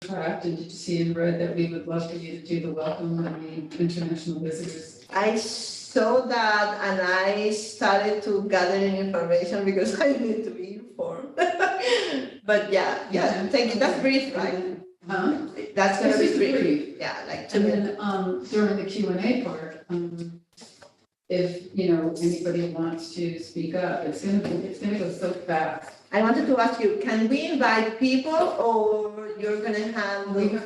draft, and did you see in red that we would love for you to do the welcome of the international visitors? I saw that and I started to gather information because I need to be informed. But yeah, thank you. That's brief, right? Huh? That's gonna It's be just brief. brief. Yeah, like 2 And minutes. then, during the Q&A part, if, anybody wants to speak up, it's gonna go so fast. I wanted to ask you, can we invite people or you're gonna We handle?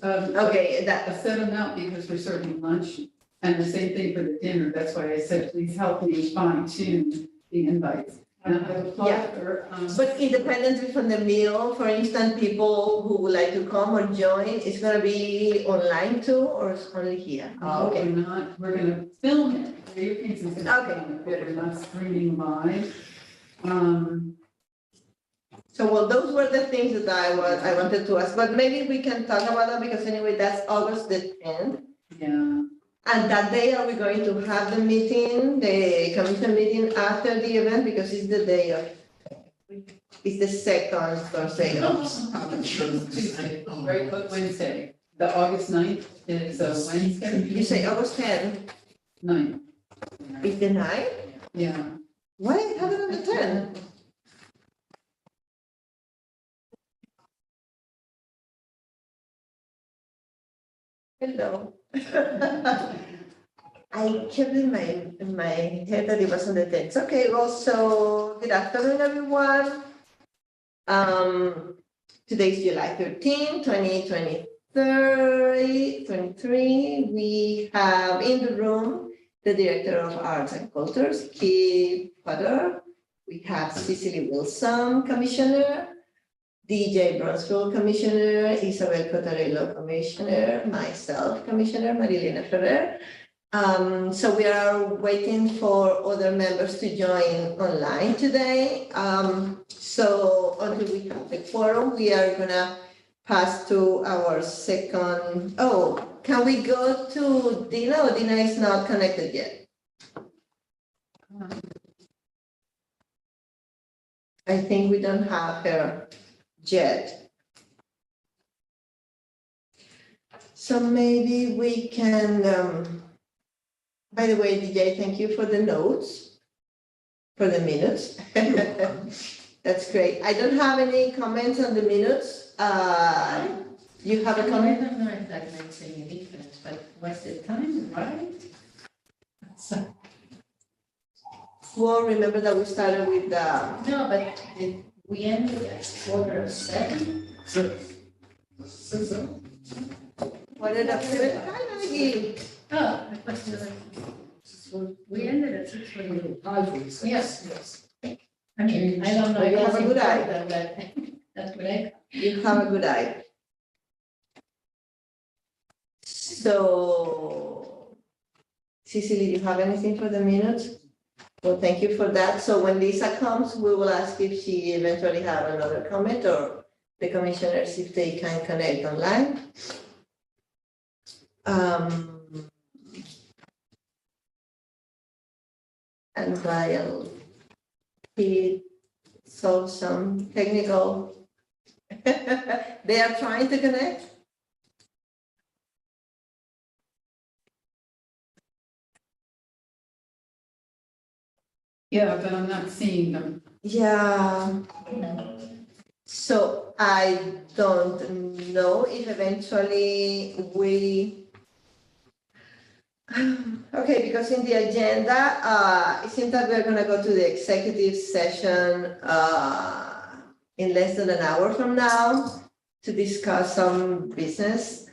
have Okay, that, a set amount because we're serving lunch, and the same thing for the dinner. That's why I said, please help me fine tune the invites. And I have applied for, but independently from the meal, for instance, people who would like to come or join, it's gonna be online too, or it's only here? no, we're gonna film it. Your kids is gonna Okay. film it, but we're not streaming live. So, well, those were the things that I wanted to ask, but maybe we can talk about that because anyway, that's August the 10th. Yeah, And that day, are we going to have the meeting, the commission meeting after the event, because it's the day of, it's the second Thursday of. Tuesday, right, but Wednesday. The August 9th is a Wednesday. You say August 10th, 9th, is the 9th? yeah. Why I have it on the 10th? Hello. I kept in my head that it was on the 10th. Okay, well, so good afternoon, everyone. Today's July 13, 2023. We have in the room the Director of Arts and Cultures, Keith Potter. We have Cecily Wilson, Commissioner, DJ Bronsfield, Commissioner, Isabel Cotarello, Commissioner, myself, Commissioner, Marilena Ferrer. So we are waiting for other members to join online today. So until we have the quorum, we are gonna pass to our second. Oh, can we go to Dina, or Dina is not connected yet? I think we don't have her yet. So maybe we can, by the way, DJ, thank you for the notes, for the minutes. That's great. I don't have any comments on the minutes. You have a I comment? don't know if that makes any difference, but was the time right? So, Well, remember that we started with the, no, but we ended at 7:15. what did I say? Hi, Maggie. Oh, I thought you were- we ended at 6:40. Yes. I mean, I don't know. You if have a that's good eye. important, but that's what I. You have a good eye. So, Cecily, do you have anything for the minutes? Well, thank you for that. So when Lisa comes, we will ask if she eventually have another comment, or the commissioners if they can connect online. And while he solve some technical, they are trying to connect. Yeah, but I'm not seeing them. Yeah. So I don't know if eventually we. Okay, because in the agenda, it seems that we're gonna go to the executive session in less than an hour from now to discuss some business.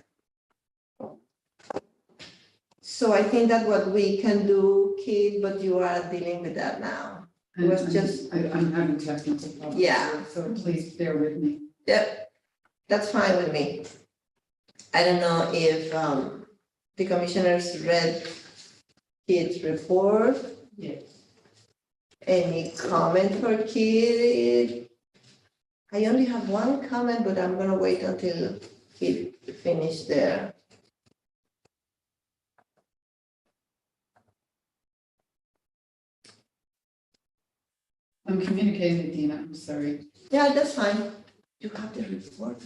So I think that what we can do, Keith, but you are dealing with that now. It was just. I'm having technical problems. Yeah. So please bear with me. Yep, that's fine with me. I don't know if the commissioners read Keith's report. Yes. Any comment for Keith? I only have one comment, but I'm gonna wait until he finish there. I'm communicating with Dina, I'm sorry. Yeah, that's fine. You have the report.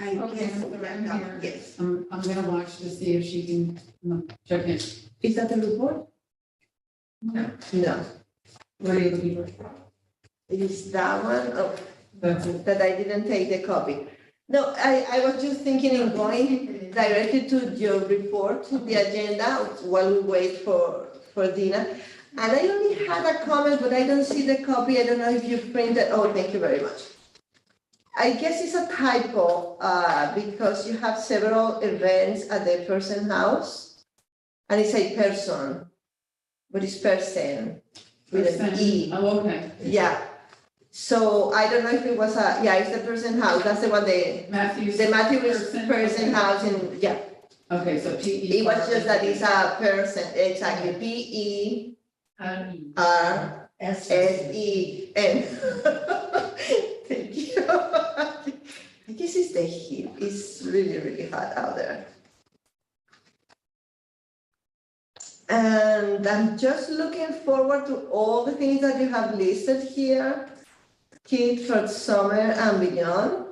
I Okay, guess, I'm here. yes. I'm gonna watch to see if she can check in. Is that the report? No. No. What are you looking for? Is that one? Oh, That's it. that I didn't take the copy. No, I was just thinking in going directly to your report, the agenda, while we wait for Dina. And I only had a comment, but I don't see the copy. I don't know if you printed. Oh, thank you very much. I guess it's a typo, because you have several events at the person house. And it's a person, but it's person with an E. Oh, okay. Yeah. So I don't know if it was it's the person house, that's the one, the Matthews. Matthews person house in, yeah. Okay, so P-E. It was just that it's a person, exactly, P-E-R-S-E-N. Thank you. I guess it's the heat, it's really, really hot out there. And I'm just looking forward to all the things that you have listed here. Kids for summer and beyond.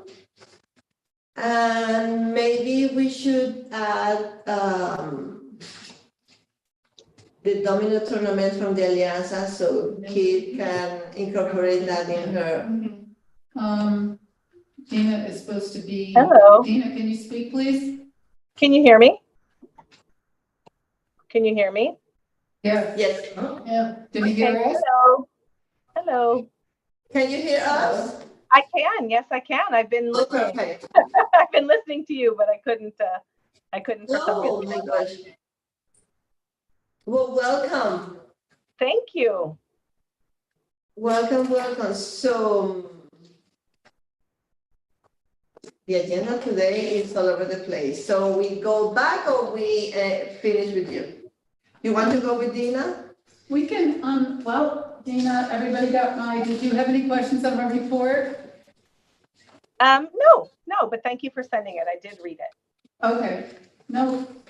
And maybe we should add the domino tournament from the Alianza, so Kid can incorporate that in her. Dina is supposed to be. Hello. Dina, can you speak, please? Can you hear me? Can you hear me? Yeah. Yes, Yeah. Did you hear us? Hello. Hello. can you hear us? I can. Yes, I can. I've been Oh, listening. perfect. I've been listening to you, but I couldn't for some Oh, reason. my gosh. Well, welcome. Thank you. Welcome, welcome. So the agenda today is all over the place. So we go back or we finish with you? You want to go with Dina? We can, well, Dina, everybody got did you have any questions on my report? No, but thank you for sending it. I did read it. Okay, no, thank you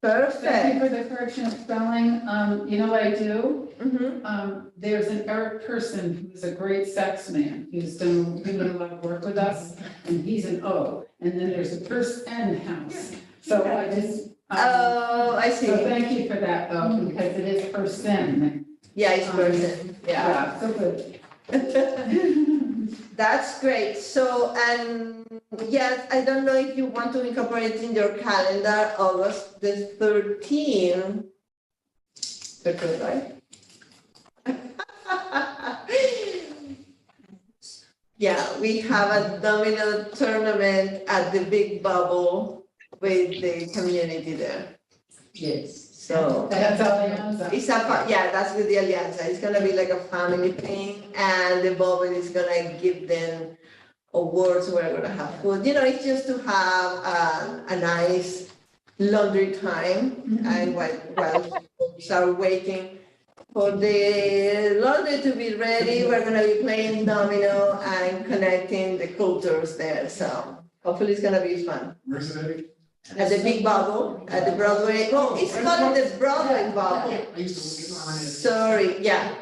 Perfect. for the correction of spelling. You know what I do? Mhm. There's an Eric Person who's a great sax man, who's done a lot of work with us, and he's an O. And then there's a Person House. So I just, Oh, I see. so thank you for that though, because it is person. Yeah, it's person. Yeah. So good. That's great. So, and yes, I don't know if you want to incorporate in your calendar August the 13th. The good, right? Yeah, we have a domino tournament at the Big Bubble with the community there. Yes. So That's Alianza. it's that's with the Alianza. It's gonna be like a family thing, and the bubble is gonna give them awards. We're gonna have food. You know, it's just to have a nice laundry time, and while folks are waiting for the laundry to be ready, we're gonna be playing domino and connecting the cultures there. So hopefully it's gonna be fun. Where's it At the Big Bubble, at the Broadway, oh, it's called the Broadway Bubble. I used to look at mine. Sorry, yeah.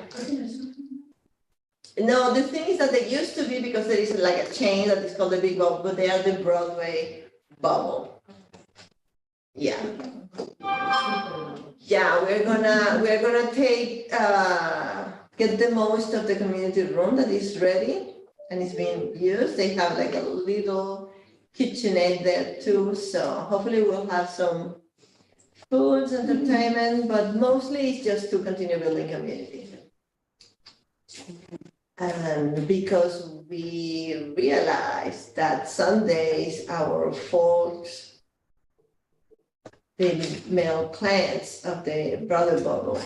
No, the thing is that they used to be, because there is like a chain that is called the Big Bubble, but they are the Broadway Bubble. Yeah. Yeah, we're gonna take, get the most of the community room that is ready and is being used. They have like a little kitchenette there too, so hopefully we'll have some foods, entertainment, but mostly it's just to continue building community. And because we realized that Sundays, our folks, the male clients of the Brother Bubble,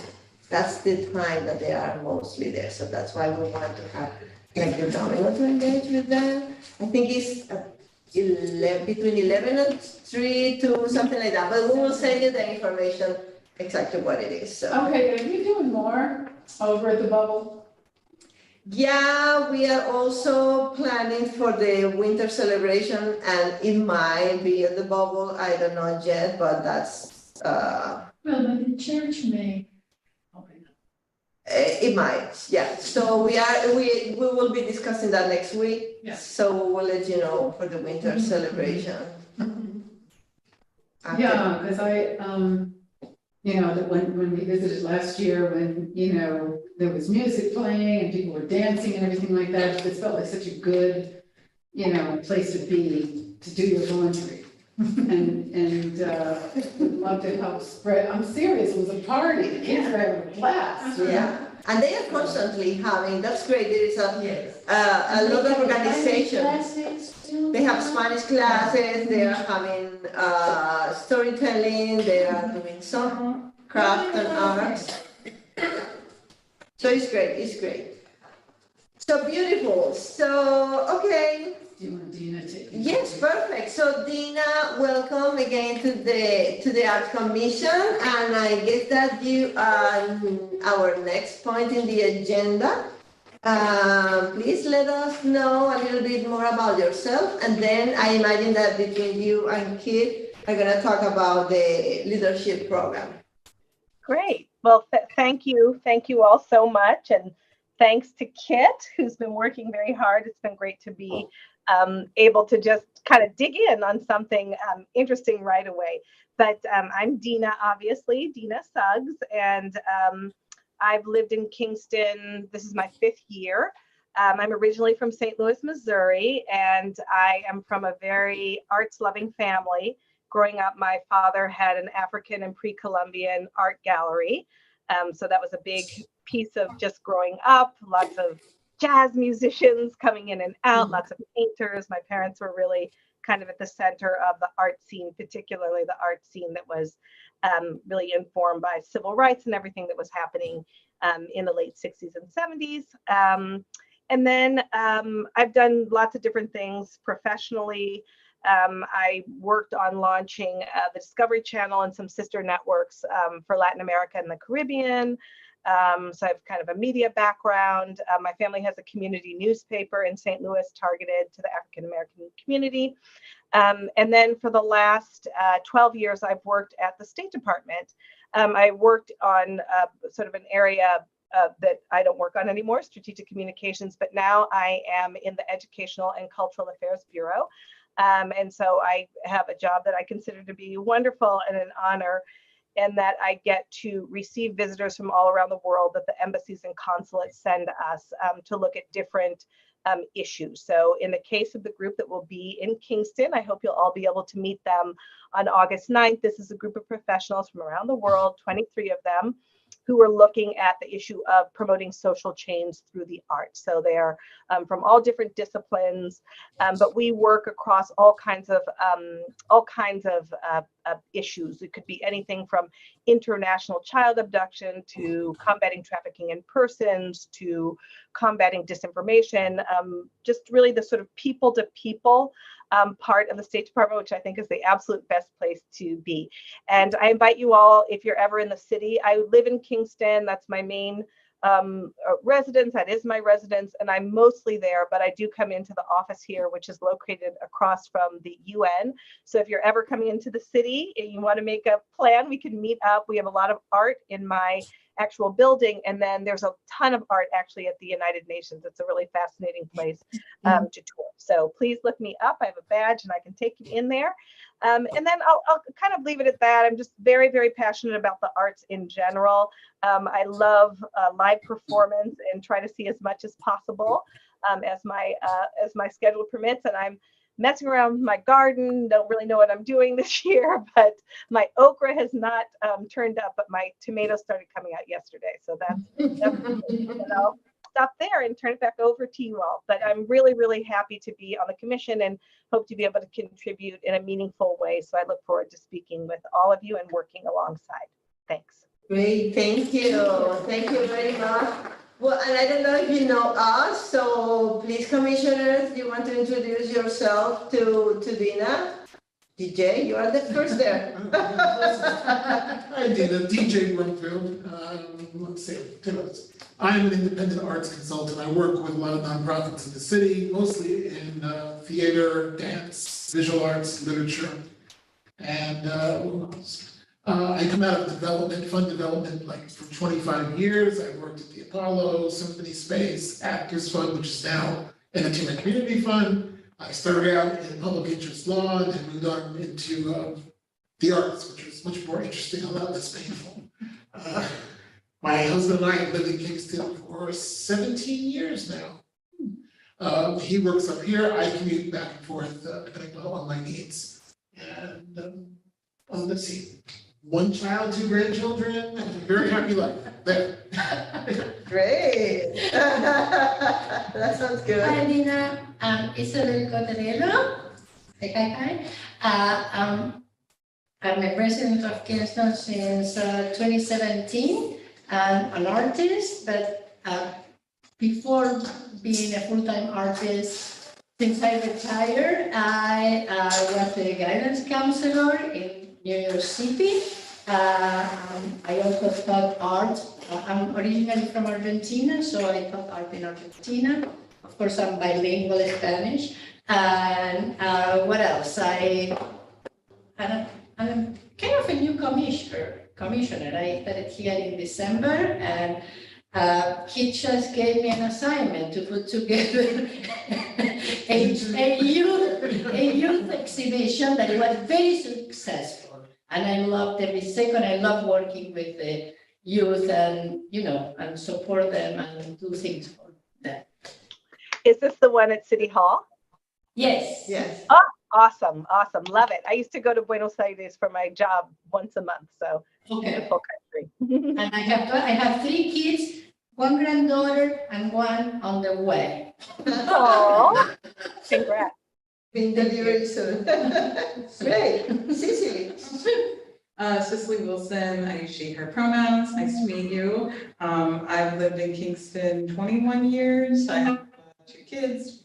that's the time that they are mostly there. So that's why we want to have like the domino to engage with them. I think it's between 11 and 3 to something like that, but we will send you the information exactly what it is. So. Okay, are you doing more over at the bubble? Yeah, we are also planning for the winter celebration, and it might be at the bubble. I don't know yet, but that's Well, but the church may open up. It might, yeah. So we will be discussing that next week. Yeah. So we'll let you know for the winter celebration. After- Yeah, because that when we visited last year, when, there was music playing and people were dancing and everything like that, it felt like such a good, place to be, to do your laundry. And would love to help spread, I'm serious, it was a party, the kids were having a blast. Yeah, and they are constantly having, that's great, there is a lot of organizations. They have Spanish classes, they are having storytelling, they are doing some craft and arts. So it's great. So beautiful, so, okay. Do you want Dina to? Yes, perfect. So Dina, welcome again to the Art Commission, and I guess that you are our next point in the agenda. Please let us know a little bit more about yourself, and then I imagine that between you and Kit are going to talk about the leadership program. Great. Well, thank you. Thank you all so much. And thanks to Kit, who's been working very hard. It's been great to be able to just kind of dig in on something interesting right away. But I'm Dina, obviously, Dina Suggs, and I've lived in Kingston. This is my 5th year. I'm originally from St. Louis, Missouri, and I am from a very arts-loving family. Growing up, my father had an African and pre-Columbian art gallery. So that was a big piece of just growing up, lots of jazz musicians coming in and out, lots of painters. My parents were really kind of at the center of the art scene, particularly the art scene that was really informed by civil rights and everything that was happening in the late 60s and 70s. And then I've done lots of different things professionally. I worked on launching the Discovery Channel and some sister networks for Latin America and the Caribbean. So I have kind of a media background. My family has a community newspaper in St. Louis targeted to the African American community. And then for the last 12 years, I've worked at the State Department. I worked on sort of an area that I don't work on anymore, strategic communications, but now I am in the Educational and Cultural Affairs Bureau. And so I have a job that I consider to be wonderful and an honor, and that I get to receive visitors from all around the world that the embassies and consulates send us to look at different issues. So in the case of the group that will be in Kingston, I hope you'll all be able to meet them on August 9th. This is a group of professionals from around the world, 23 of them, who are looking at the issue of promoting social change through the arts. So they are from all different disciplines, but we work across all kinds of issues. It could be anything from international child abduction to combating trafficking in persons to combating disinformation, just really the sort of people to people part of the State Department, which I think is the absolute best place to be. And I invite you all, if you're ever in the city, I live in Kingston, that's my main residence, that is my residence, and I'm mostly there, but I do come into the office here, which is located across from the UN. So if you're ever coming into the city and you want to make a plan, we can meet up. We have a lot of art in my actual building, and then there's a ton of art actually at the United Nations. It's a really fascinating place to tour. So please look me up. I have a badge and I can take you in there. And then I'll kind of leave it at that. I'm just very, very passionate about the arts in general. I love live performance and try to see as much as possible as my schedule permits. And I'm messing around with my garden. Don't really know what I'm doing this year, but my okra has not turned up, but my tomatoes started coming out yesterday. So that's and I'll stop there and turn it back over to you all. But I'm really, really happy to be on the commission and hope to be able to contribute in a meaningful way. So I look forward to speaking with all of you and working alongside. Thanks. Great, thank you. Thank you very much. Well, and I don't know if you know us, so please, commissioners, you want to introduce yourself to Dina? DJ, you are the first there. Hi, Dina. DJ Brookfield. Let's see. I'm an independent arts consultant. I work with a lot of nonprofits in the city, mostly in theater, dance, visual arts, literature, and I come out of fund development like for 25 years. I worked at the Apollo, Symphony Space, Actors Fund, which is now Entertainment Community Fund. I started out in public interest law and then moved on into the arts, which was much more interesting, a lot less painful. My husband and I have lived in Kingston for 17 years now. He works up here, I commute back and forth, depending on my needs. And let's see, 1 child, 2 grandchildren, and a very happy life, there. Great. That sounds good. Hi, Dina. I'm Isabel Cotarello. Hi. I'm a resident of Kingston since 2017. I'm an artist, but before being a full-time artist, since I retired, I was a guidance counselor in New York City. I also taught art. I'm originally from Argentina, so I taught art in Argentina. Of course, I'm bilingual in Spanish. And what else? I'm kind of a new commissioner. I started here in December, and he just gave me an assignment to put together a youth exhibition that was very successful. And I loved every second. I love working with the youth and, and support them and do things for them. Is this the one at City Hall? Yes. Yes. Awesome. Love it. I used to go to Buenos Aires for my job once a month, so Okay. beautiful country. And I have 3 kids, 1 granddaughter and 1 on the way. Aw, congrats. Being delivered soon. Great. Cecily. Cicely Wilson, I use she, her pronouns. Nice to meet you. I've lived in Kingston 21 years. I have 2 kids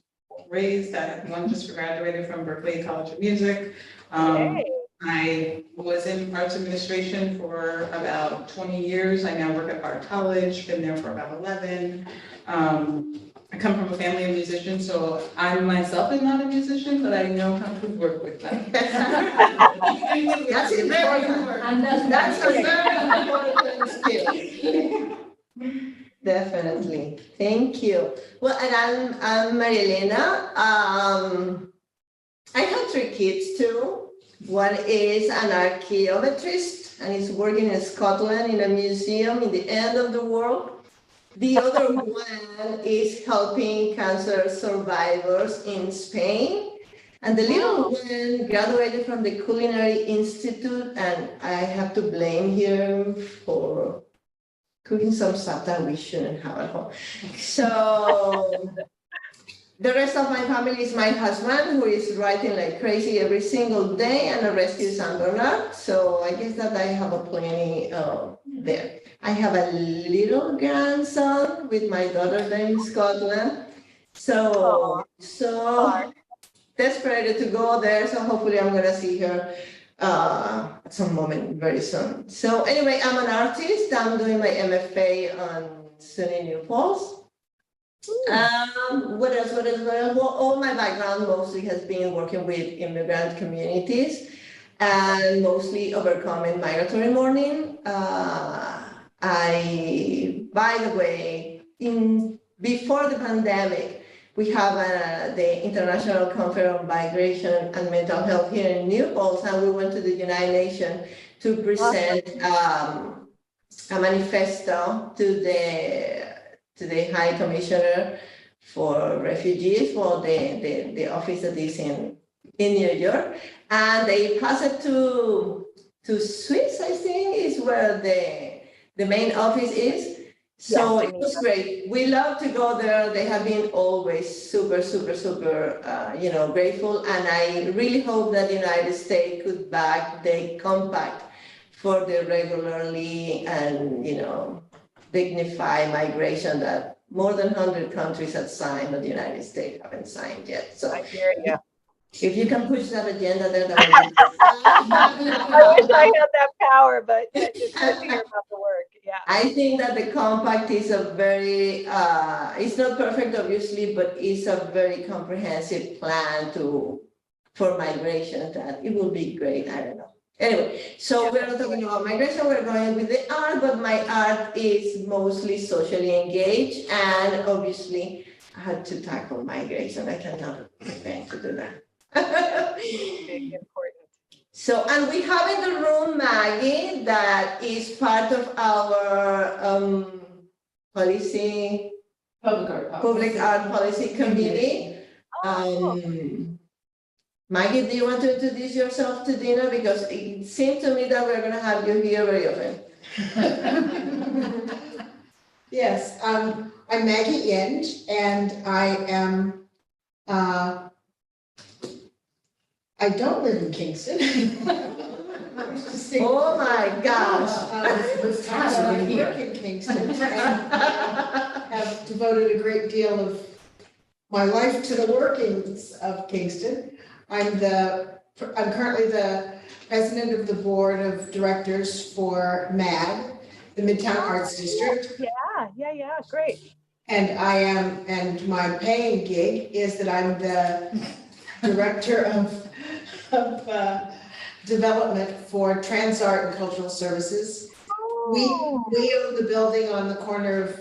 raised. One just graduated from Berklee College of Music. Hey. I was in arts administration for about 20 years. I now work at Bard College, been there for about 11. I come from a family of musicians, so I myself am not a musician, but I know how to work with them. That's important. And That's a very important skill. Definitely. Thank you. Well, and I'm Maria Elena. I have 3 kids too. One is an archaeometrist and is working in Scotland in a museum in the end of the world. The other one is helping cancer survivors in Spain. And the little one graduated from the Culinary Institute, and I have to blame him for cooking some stuff that we shouldn't have at home. So the rest of my family is my husband, who is writing like crazy every single day, and a rescue San Bernard. So I guess that I have a plenty there. I have a little grandson with my daughter there in Scotland. So desperate to go there. So hopefully I'm gonna see her at some moment very soon. So anyway, I'm an artist. I'm doing my MFA on SUNY New Falls. What else? Well, all my background mostly has been working with immigrant communities and mostly overcoming migratory mourning. By the way, before the pandemic, we have the International Conference on Migration and Mental Health here in New Falls, and we went to the United Nations to present a manifesto to the High Commissioner for Refugees, for the office that is in New York, and they passed it to Swiss, I think, is where the main office is. So it was great. We love to go there. They have been always super, grateful. And I really hope that the United States could back the compact for the regularly and, dignified migration that more than 100 countries have signed, but the United States haven't signed yet. So I hear you. if you can push that agenda there, that I wish I had that power, but it's good to hear about the work. Yeah. I think that the compact is a very, it's not perfect, obviously, but it's a very comprehensive plan for migration that it will be great. I don't know. Anyway, so we're not talking about migration, we're going with the art, but my art is mostly socially engaged, and obviously I had to tackle migration. I cannot prevent to do that. Big, important. So, and we have in the room Maggie, that is part of our policy, public art policy committee. Oh, Maggie, do you want to introduce yourself to Dina? Because it seemed to me that we're going to have you here very often. Yes, I'm Maggie Ind, and I am, I don't live in Kingston. Oh my gosh. I work in Kingston and have devoted a great deal of my life to the workings of Kingston. I'm currently the president of the board of directors for MAD, the Midtown Arts District. yeah, great. And and my paying gig is that I'm the director of development for Trans Art and Cultural Services. We own the building on the corner of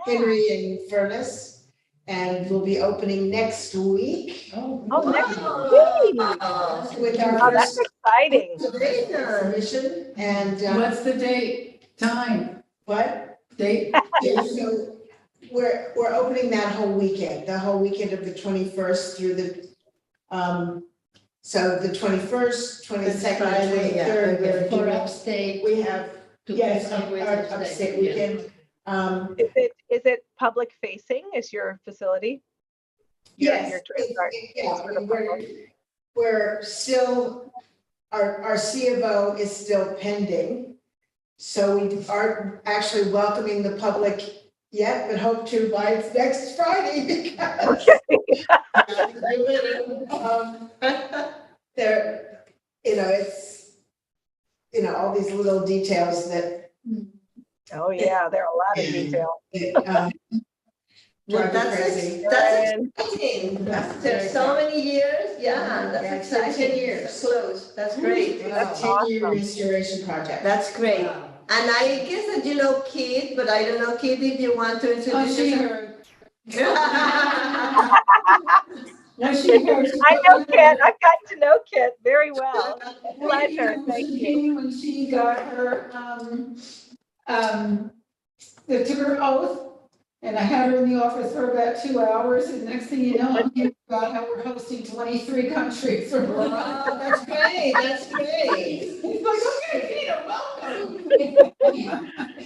Henry and Furnace, and we'll be opening next week Next week. with our Oh, that's first exciting. mission. And What's the date, time, what? date? So we're opening that whole weekend, the whole weekend of the 21st through the so the 21st, 22nd, Friday, yeah. 23rd, we're For doing- upstate. we have, to yes, celebrate our upstate weekend. Is it public facing? Is your facility? Yes, Your Trans Art yeah, is for the public? we're still, our C of O is still pending. So we aren't actually welcoming the public yet, but hope to by next Friday because there, it's, all these little details that Oh, yeah, there are a lot of details. Well, drive me that's crazy. exciting. After so many years, yeah, that's Yeah, it's been exciting. 10 years. Close, that's great. It's That's a 10-year awesome. restoration project. That's great. And I guess that you know Kit, but I don't know, Kit, if you want to Oh, introduce she yourself. heard. Well, She heard. I know Kit. I've gotten to know Kit very well. Pleasure. Thank She you. came when she got her, they took her oath, and I had her in the office for about 2 hours, and next thing you know, I'm hearing about how we're hosting 23 countries. Oh, that's great, that's great. It's like, okay, Peter, welcome.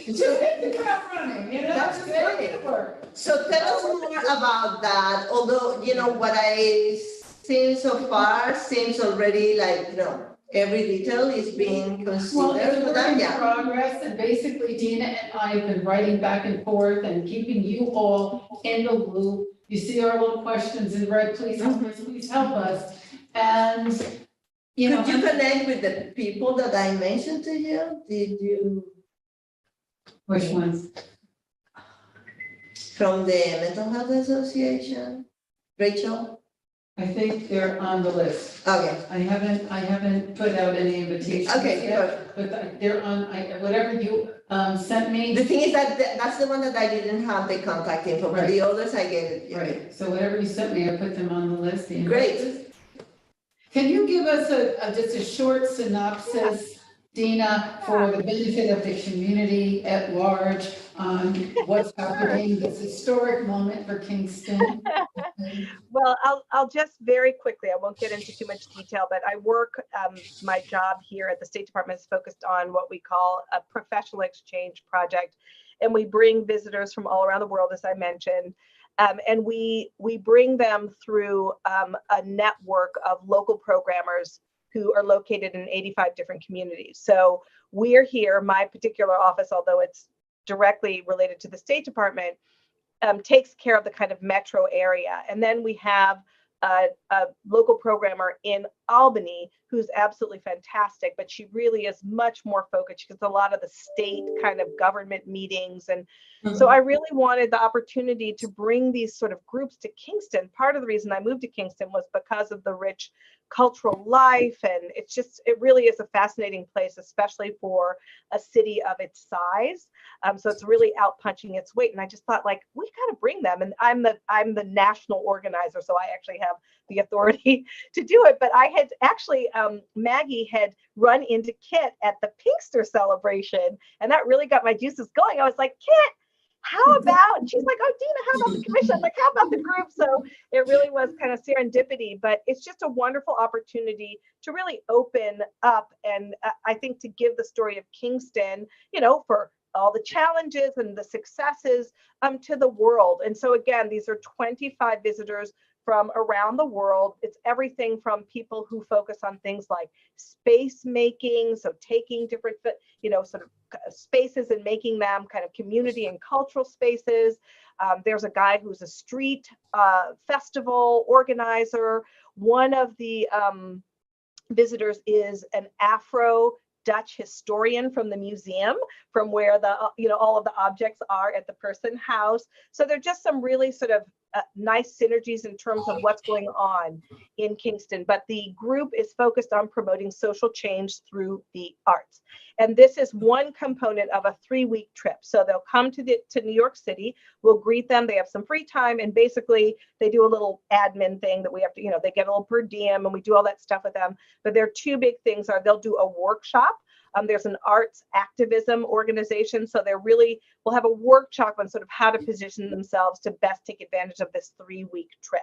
Just hit the ground running, That's just make great. it work. So tell us more about that, although, what I seen so far seems already like, every detail is being Well, considered it's for work that, in yeah. progress, and basically Dina and I have been writing back and forth and keeping you all in the loop. You see our little questions in red, please help us, and, Could you connect with the people that I mentioned to you? Did you, Which ones? from the Mental Health Association? Rachel? I think they're on the list. Okay, I haven't put out any invitations okay, yet, good. but they're on, whatever you, sent me. The thing is that that's the one that I didn't have the contact info, but the others I gave it. Right, so whatever you sent me, I put them on the list. the Great. invites. Can you give us just a short synopsis, Dina, for the benefit of the community at large on what's happening, this historic moment for Kingston? Well, I'll just very quickly, I won't get into too much detail, but I work, my job here at the State Department is focused on what we call a professional exchange project. And we bring visitors from all around the world, as I mentioned. And we bring them through a network of local programmers who are located in 85 different communities. So we're here, my particular office, although it's directly related to the State Department, takes care of the kind of metro area. And then we have a local programmer in Albany, who's absolutely fantastic, but she really is much more focused. She gets a lot of the state kind of government meetings. And so I really wanted the opportunity to bring these sort of groups to Kingston. Part of the reason I moved to Kingston was because of the rich cultural life. And it really is a fascinating place, especially for a city of its size. So it's really out punching its weight. And I just thought, like, we got to bring them. And I'm the national organizer, so I actually have the authority to do it. But I had actually, Maggie had run into Kit at the Pinkster celebration, and that really got my juices going. I was like, Kit, how about, and she's like, oh, Dina, how about the commission? I'm like, how about the group? So it really was kind of serendipity, but it's just a wonderful opportunity to really open up. And I think to give the story of Kingston, for all the challenges and the successes to the world. And so again, these are 25 visitors from around the world. It's everything from people who focus on things like space making, so taking different, sort of spaces and making them kind of community and cultural spaces. There's a guy who's a street festival organizer. One of the visitors is an Afro-Dutch historian from the museum, from where the all of the objects are at the Person House. So they're just some really sort of nice synergies in terms of what's going on in Kingston. But the group is focused on promoting social change through the arts. And this is one component of a 3-week trip. So they'll come to New York City. We'll greet them. They have some free time. And basically, they do a little admin thing that we have to, they get a little per diem, and we do all that stuff with them. But their 2 big things are they'll do a workshop. There's an arts activism organization. So we'll have a workshop on sort of how to position themselves to best take advantage of this 3-week trip.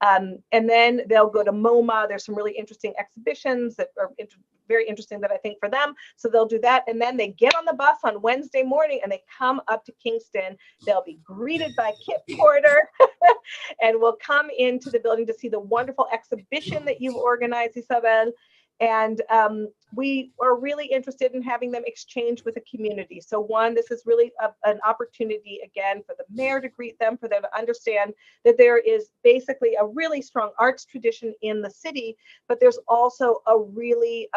And then they'll go to MoMA. There's some really interesting exhibitions that are very interesting that I think for them. So they'll do that. And then they get on the bus on Wednesday morning and they come up to Kingston. They'll be greeted by Kit Porter and will come into the building to see the wonderful exhibition that you've organized, Isabel. And we are really interested in having them exchange with the community. So one, this is really an opportunity, again, for the mayor to greet them, for them to understand that there is basically a really strong arts tradition in the city, but there's also a really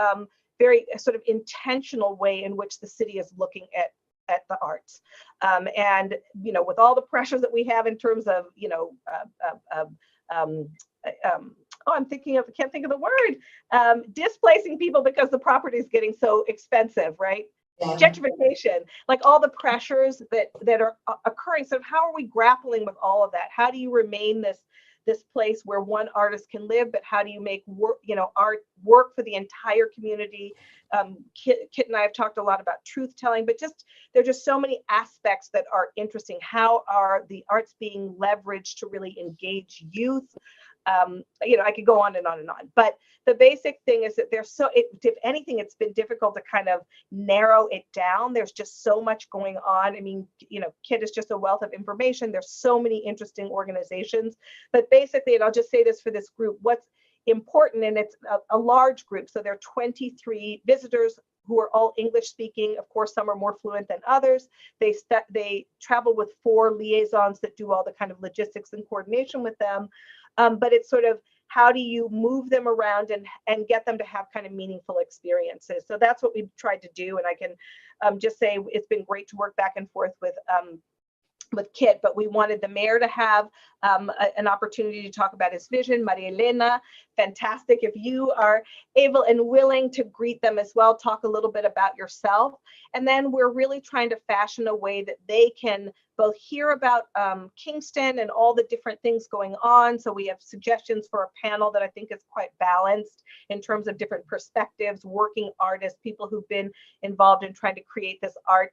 very sort of intentional way in which the city is looking at the arts. And, with all the pressures that we have in terms of, can't think of the word, displacing people because the property is getting so expensive, right? Yeah. Gentrification, like all the pressures that are occurring. So how are we grappling with all of that? How do you remain this place where one artist can live, but how do you make work, art work for the entire community? Kit and I have talked a lot about truth telling, but there are just so many aspects that are interesting. How are the arts being leveraged to really engage youth? I could go on and on and on, but the basic thing is that if anything, it's been difficult to kind of narrow it down. There's just so much going on. I mean, Kit is just a wealth of information. There's so many interesting organizations, but basically, and I'll just say this for this group, what's important, and it's a large group. So there are 23 visitors who are all English speaking. Of course, some are more fluent than others. They travel with 4 liaisons that do all the kind of logistics and coordination with them. But it's sort of, how do you move them around and get them to have kind of meaningful experiences? So that's what we've tried to do. And I can just say it's been great to work back and forth with Kit, but we wanted the mayor to have an opportunity to talk about his vision. Maria Elena, fantastic. If you are able and willing to greet them as well, talk a little bit about yourself. And then we're really trying to fashion a way that they can both hear about Kingston and all the different things going on. So we have suggestions for a panel that I think is quite balanced in terms of different perspectives, working artists, people who've been involved in trying to create this art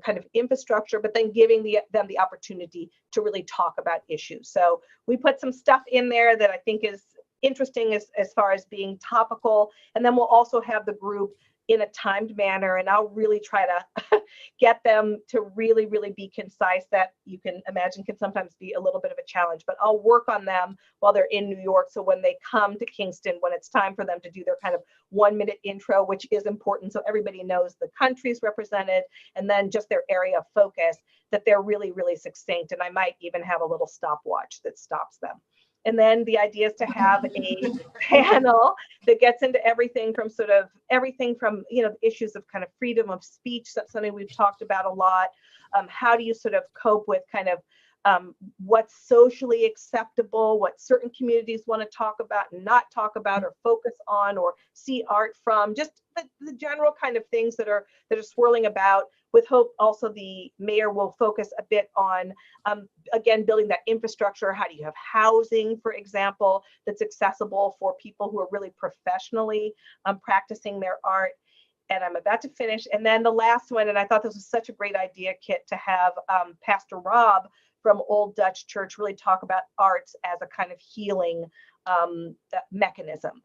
kind of infrastructure, but then giving them the opportunity to really talk about issues. So we put some stuff in there that I think is interesting as far as being topical. And then we'll also have the group in a timed manner, and I'll really try to get them to really, really be concise. That you can imagine can sometimes be a little bit of a challenge, but I'll work on them while they're in New York. So when they come to Kingston, when it's time for them to do their kind of 1-minute intro, which is important, so everybody knows the countries represented, and then just their area of focus, that they're really, really succinct. And I might even have a little stopwatch that stops them. And then the idea is to have a panel that gets into everything from issues of kind of freedom of speech. That's something we've talked about a lot. How do you sort of cope with kind of what's socially acceptable, what certain communities want to talk about and not talk about or focus on or see art from, just the general kind of things that are swirling about. With hope also the mayor will focus a bit on, again, building that infrastructure. How do you have housing, for example, that's accessible for people who are really professionally practicing their art? And I'm about to finish. And then the last one, and I thought this was such a great idea, Kit, to have Pastor Rob from Old Dutch Church really talk about arts as a kind of healing mechanism.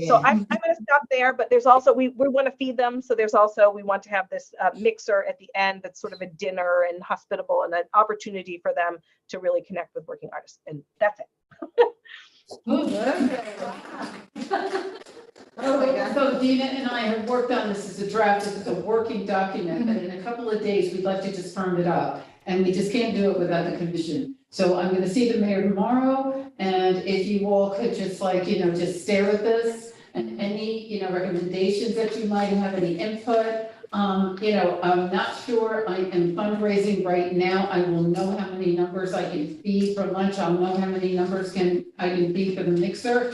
So I'm going to stop there, but there's also, we want to feed them. So there's also, we want to have this mixer at the end that's sort of a dinner and hospitable and an opportunity for them to really connect with working artists. And that's it. Oh my God. So Dina and I have worked on this as a draft, this is a working document, but in a couple of days, we'd like to just firm it up. And we just can't do it without the commission. So I'm gonna see the mayor tomorrow, and if you all could just just stare at this, and any, recommendations that you might have, any input. I'm not sure, I am fundraising right now, I will know how many numbers I can feed for lunch, I'll know how many numbers I can feed for the mixer.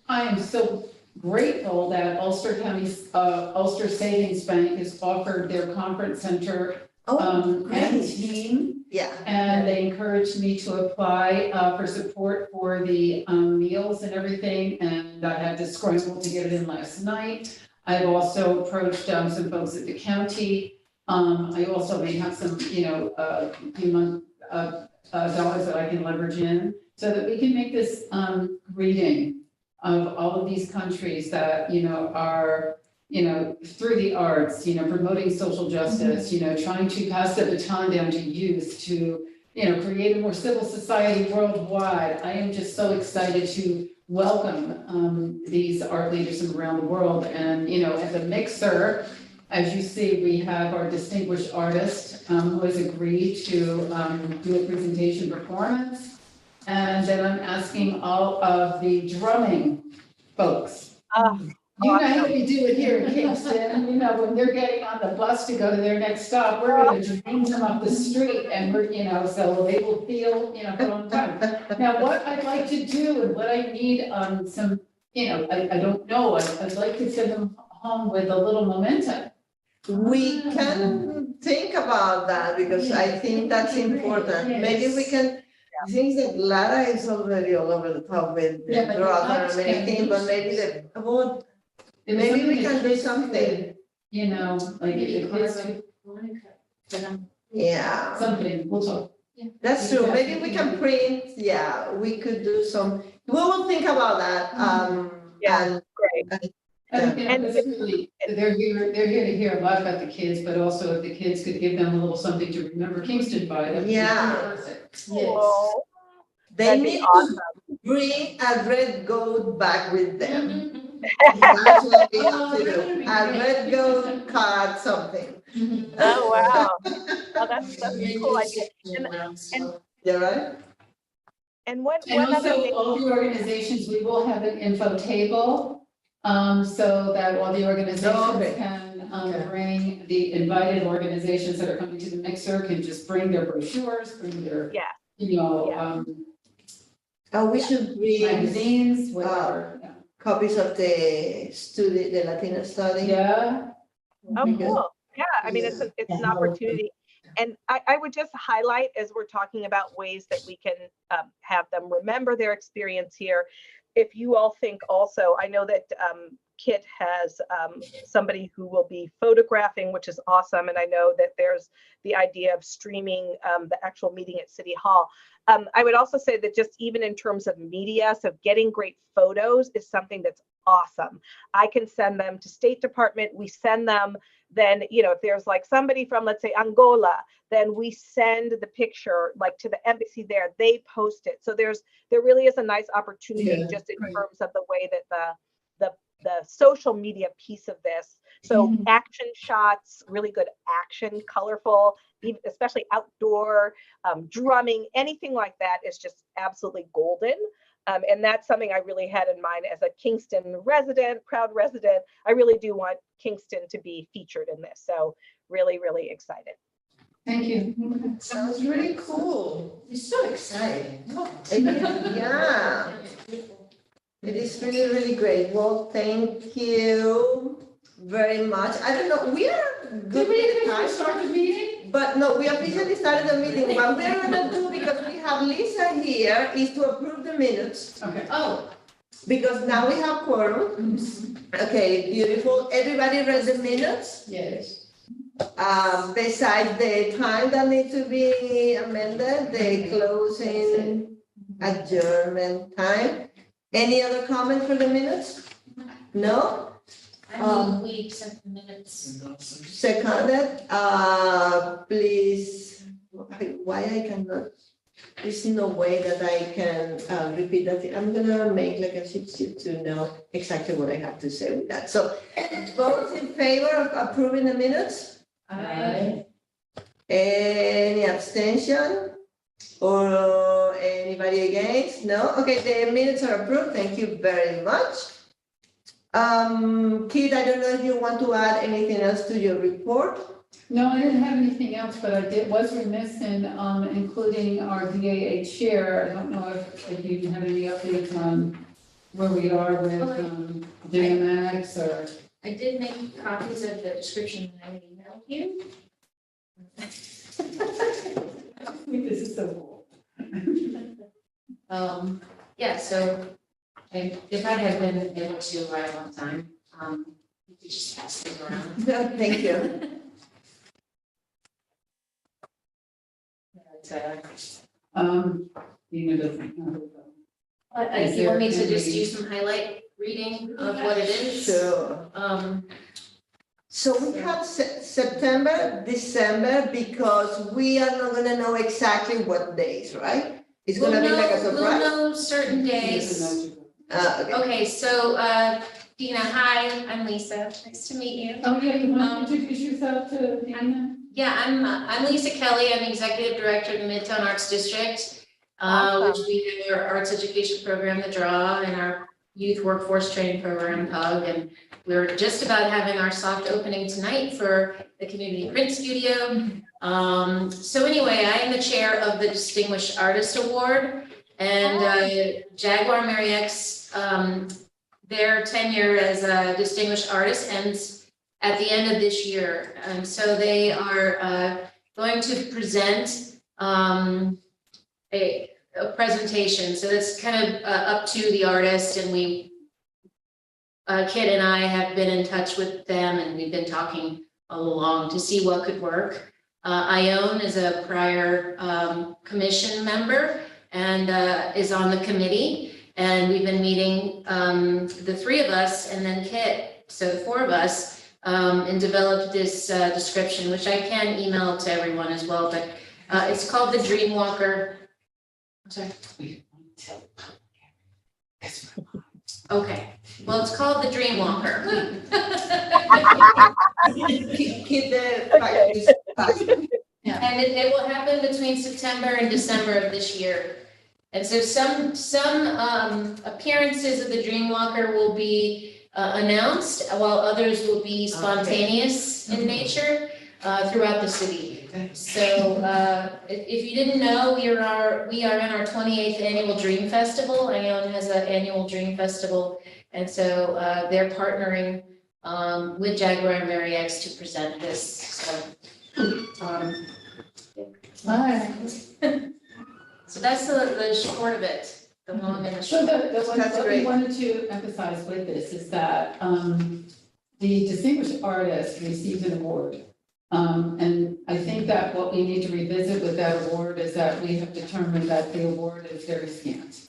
I am so grateful that Ulster County's, Ulster Savings Bank has offered their conference center and team, and they encouraged me to apply for support for the meals and everything, and I had to scramble to get it in last night. I've also approached some folks at the county. I also may have some, dollars that I can leverage in so that we can make this reading of all of these countries that, are through the arts, promoting social justice, trying to pass the baton down to youth to, create a more civil society worldwide. I am just so excited to welcome these art leaders from around the world. And, at the mixer, as you see, we have our distinguished artist who has agreed to do a presentation performance. And then I'm asking all of the drumming folks. You know how we do it here in Kingston, when they're getting on the bus to go to their next stop, we're gonna bring them up the street and we're, so they will feel, put on time. Now, what I'd like to do and what I need, some, I don't know, I'd like to send them home with a little memento. We can think about that because I think that's important. Yes. Maybe we can, things that Lara is already all over the top with the but brother and many things, but maybe maybe we can do something. Like Yeah, something, we'll talk. that's true. Maybe we can print, we could do some, we will think about that. And Great. And really, they're here to hear a lot about the kids, but also if the kids could give them a little something to remember Kingston by. That would be perfect. Yes. they That'd be need awesome. to bring a red goat back with them. That's what we have to do. A red goat card, something. Oh, wow. Oh, that's a cool idea. You're right? And one And other also, thing. all the organizations, we will have an info table, so that all the organizations can, bring, the invited organizations that are coming to the mixer can just bring their brochures, bring their, We should bring magazines, whatever. copies of the Latino study. Yeah. Oh, Because- cool. Yeah, I mean, it's an opportunity. And I would just highlight, as we're talking about ways that we can have them remember their experience here. If you all think also, I know that Kit has somebody who will be photographing, which is awesome. And I know that there's the idea of streaming the actual meeting at City Hall. I would also say that just even in terms of media, so getting great photos is something that's awesome. I can send them to State Department. We send them, then, if there's like somebody from, let's say, Angola, then we send the picture like to the embassy there, they post it. So there really is a nice opportunity just in terms of the way that the social media piece of this. So action shots, really good action, colorful, especially outdoor, drumming, anything like that is just absolutely golden. And that's something I really had in mind as a Kingston resident, proud resident. I really do want Kingston to be featured in this. So really, really excited. Thank you. Sounds really cool. It's so exciting. Yeah, it is really, really great. Well, thank you very much. I don't know, we are good with time. Start the meeting? But no, we officially started the meeting. What we're gonna do, because we have Lisa here, is to approve the minutes. Okay. Oh, Because now we have quorum. Okay, beautiful. Everybody read the minutes? Yes. Besides the time that needs to be amended, the closing adjournment time. Any other comment for the minutes? No? we accept the minutes. Seconded, please, why I cannot, there's no way that I can repeat that. I'm gonna make like a cheat sheet to know exactly what I have to say with that. So vote in favor of approving the minutes? Aye. Any abstention? Or anybody against? No? Okay, the minutes are approved. Thank you very much. Kit, I don't know if you want to add anything else to your report? No, I didn't have anything else, but I was remiss in, including our DAA chair. I don't know if you have any updates on where we are with, JMX or. I did make copies of the description that I emailed you. This is so cool. Yeah, so if I had been able to arrive on time, you could just pass these around. No, thank you. You know, doesn't know. Is You want me to there just any- do some highlight reading of what it is? Sure. So we have September, December, because we are not gonna know exactly what days, right? It's gonna be like a We'll surprise? know certain days. Okay. Okay, so Dina, hi, I'm Lisa. Nice to meet you. Oh, yeah, you want to introduce yourself to Dana? Yeah, I'm Lisa Kelly. I'm the Executive Director of the Midtown Arts District, Awesome. which we have our arts education program, The Draw, and our youth workforce training program, HUG. And we're just about having our soft opening tonight for the Community Print Studio. So anyway, I am the chair of the Distinguished Artist Award, and Jaguar Mariex, their tenure as a distinguished artist ends at the end of this year. And so they are going to present a presentation. So that's kind of up to the artist, and Kit and I have been in touch with them, and we've been talking all along to see what could work. Ione is a prior commission member and is on the committee, and we've been meeting, the three of us and then Kit, so the four of us, and developed this description, which I can email to everyone as well, but it's called the Dreamwalker. I'm sorry. Okay, well, it's called the Dreamwalker. Keep the Okay. And it will happen between September and December of this year. And so some appearances of the Dreamwalker will be announced, while others will be spontaneous in nature throughout the city. So if you didn't know, we are in our 28th annual Dream Festival. Ione has an annual Dream Festival, and so they're partnering with Jaguar and Mariex to present this. So so that's the short of it, the long and the So short. what That's we great. wanted to emphasize with this is that, the distinguished artist received an award. And I think that what we need to revisit with that award is that we have determined that the award is very scant.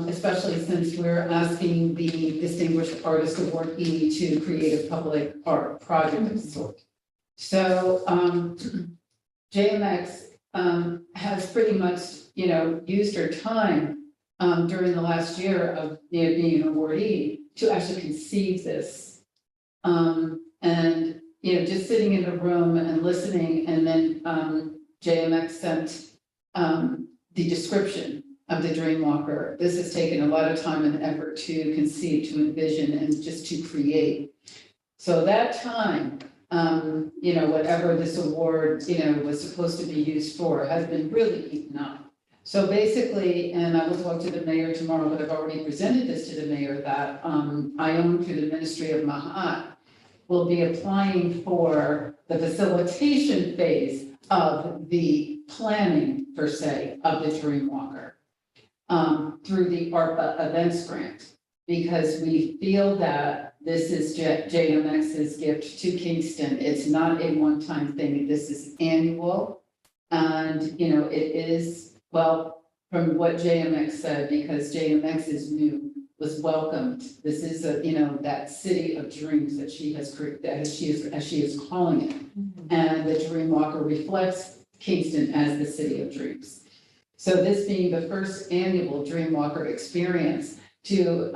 Especially since we're asking the Distinguished Artist Awardee to create a public art project of sort. So, JMX, has pretty much, used her time, during the last year of being an awardee to actually conceive this. And just sitting in the room and listening, and then JMX sent the description of the Dreamwalker, this has taken a lot of time and effort to conceive, to envision, and just to create. So that time, whatever this award, was supposed to be used for, has been really eaten up. So basically, and I will talk to the mayor tomorrow, but I've already presented this to the mayor, that I own through the Ministry of Mahat will be applying for the facilitation phase of the planning, per se, of the Dreamwalker through the ARPA events grant, because we feel that this is JMX's gift to Kingston. It's not a one-time thing. This is annual. And, it is, well, from what JMX said, because JMX is new, was welcomed. This is that city of dreams that she has created, as she is calling it. And the Dreamwalker reflects Kingston as the city of dreams. So this being the first annual Dreamwalker experience to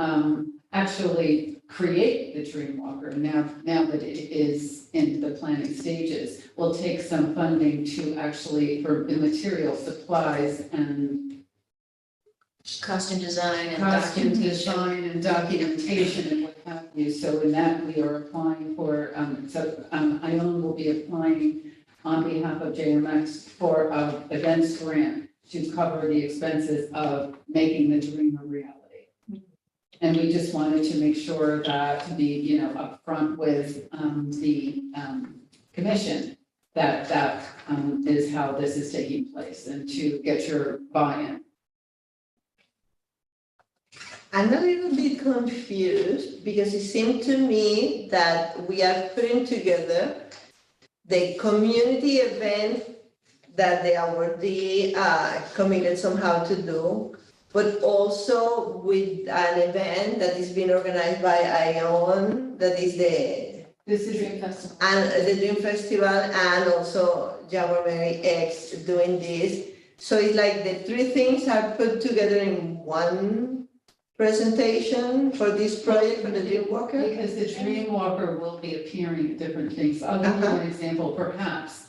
actually create the Dreamwalker, now that it is in the planning stages, will take some funding to actually, for the material, supplies, and Costume design and costume documentation. design and documentation and what have you. So in that, we are applying for, Ione will be applying on behalf of JMX for a events grant to cover the expenses of making the dream a reality. And we just wanted to make sure that to be, upfront with the commission, that is how this is taking place, and to get your buy-in. I'm a little bit confused because it seemed to me that we are putting together the community event that the awardee committed somehow to do, but also with an event that is being organized by Ione, that is This is Dream Festival. and the Dream Festival, and also Jaguar Mary X doing this. So it's like the three things are put together in one presentation for this project for the Dreamwalker? Because the Dreamwalker will be appearing at different things. I'll give you an example, perhaps,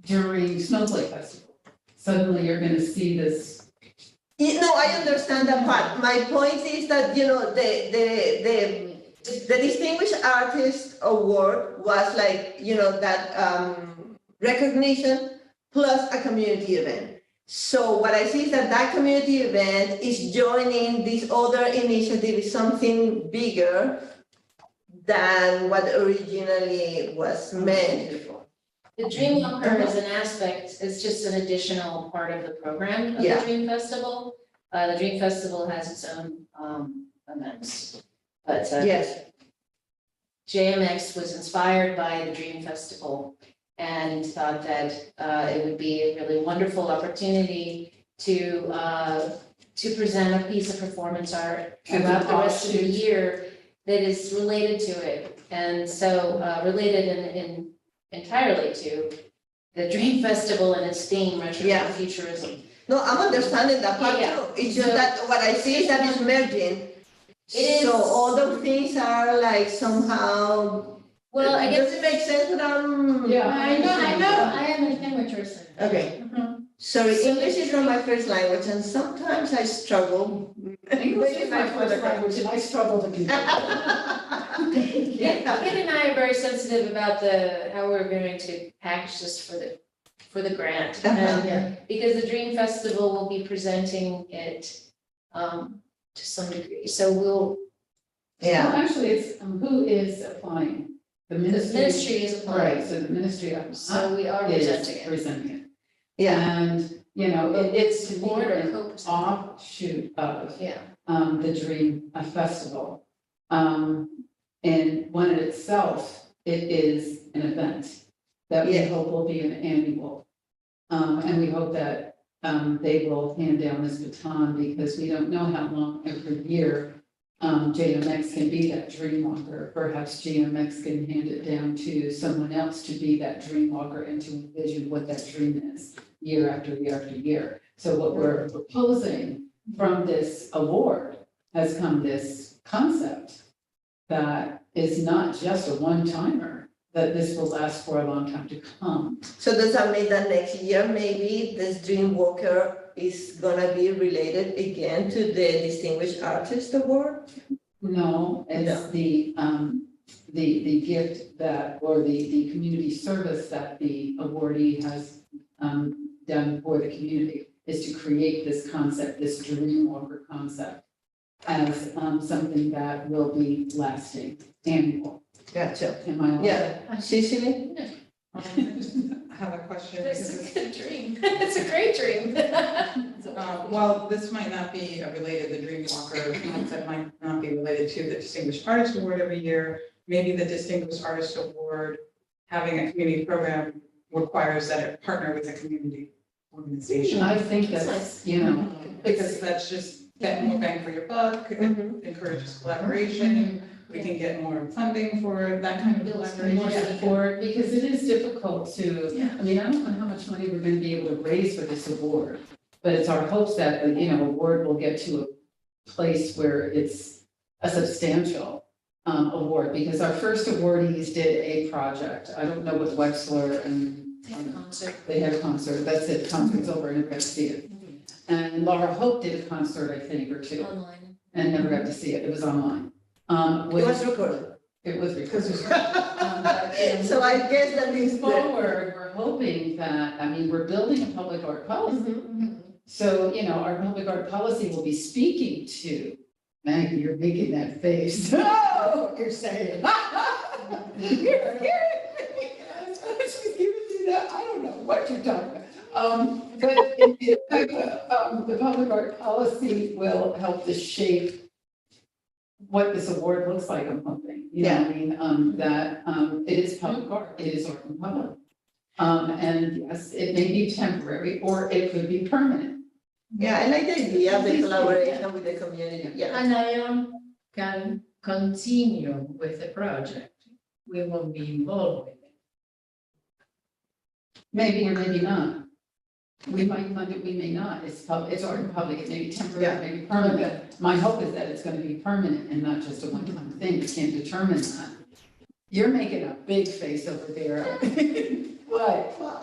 during Snowflake Festival. Suddenly you're gonna see this. I understand that part. My point is that, the Distinguished Artist Award was like, that recognition plus a community event. So what I see is that community event is joining this other initiative, something bigger than what originally was meant. The Dreamwalker is an aspect, it's just an additional part of the program of the Yeah. Dream Festival. The Dream Festival has its own events. But Yes, JMX was inspired by the Dream Festival and thought that it would be a really wonderful opportunity to present a piece of performance art throughout the rest of the year that is related to it. And so related in entirely to the Dream Festival and its theme, retro Yeah. futurism. no, I'm understanding that part Yeah. too. It's just that what I see is that it's merging. It So is- all the things are like somehow. Well, I guess Does it make sense what I'm? Yeah. I understand what you're saying. Okay. Mhm. Sorry, So English is not my first language and sometimes I struggle. English is my first language, and I struggle to keep Yeah, Kit and I are very sensitive about how we're going to package this for the grant. And because the Dream Festival will be presenting it to some degree, so we'll, Yeah, Well, actually, it's who is applying? The the ministry. ministry is Right, applying, so the ministry of so we are is presenting it. presenting it. yeah, And, it's to me Board or an co-presenting. offshoot of Yeah, the Dream Festival. And one in itself, it is an event that we Yeah. hope will be an annual. And we hope that they will hand down this baton, because we don't know how long every year JMX can be that dream walker. Perhaps GMX can hand it down to someone else to be that dream walker and to envision what that dream is year after year after year. So what we're proposing from this award has come this concept that is not just a one-timer, that this will last for a long time to come. so does that mean that next year maybe this Dreamwalker is gonna be related again to the Distinguished Artist Award? No, it's the gift that, or the community service that the awardee has done for the community is to create this concept, this dream walker concept as something that will be lasting, annual. Gotcha. Am I? Yeah, Cecily? I have a question. It's because a it's- good dream. It's a great dream. Well, this might not be related, the Dream Walker concept might not be related to the Distinguished Artist Award every year. Maybe the Distinguished Artist Award, having a community program requires that it partner with a community organization. I think That's that's, nice. you know, Because that's just get more bang for your buck, it encourages collaboration, we can get more funding for that kind of more collaboration. support, because it is difficult to, Yeah. I mean, I don't know how much money we're gonna be able to raise for this award. But it's our hopes that, the award will get to a place where it's a substantial award, because our first awardees did a project. I don't know what Wexler and Concert. they had a concert, that's it, concert's over, I never got to see it. And Laura Hope did a concert, I think, or two, Online. and never got to see it, it was online. It was recorded. It was recorded. So I guess that means that. Forward, we're hoping that, I mean, we're building a public art policy. So, our public art policy will be speaking to, Maggie, you're making that face. Oh, what you're saying. She's giving me that, I don't know what you're talking about. But the public art policy will help to shape what this award looks like, I'm hoping. I mean, that it is public art, it is art in public. And yes, it may be temporary, or it could be permanent. Yeah, I like the idea of the collaboration with the community, yeah. And ION can continue with the project. We will be involved with it. Maybe or maybe not. We might fund it, we may not. It's art in public, it may be temporary, it may be permanent. My hope is that it's gonna be permanent and not just a one-time thing. We can't determine that. You're making a big face over there. What? Well,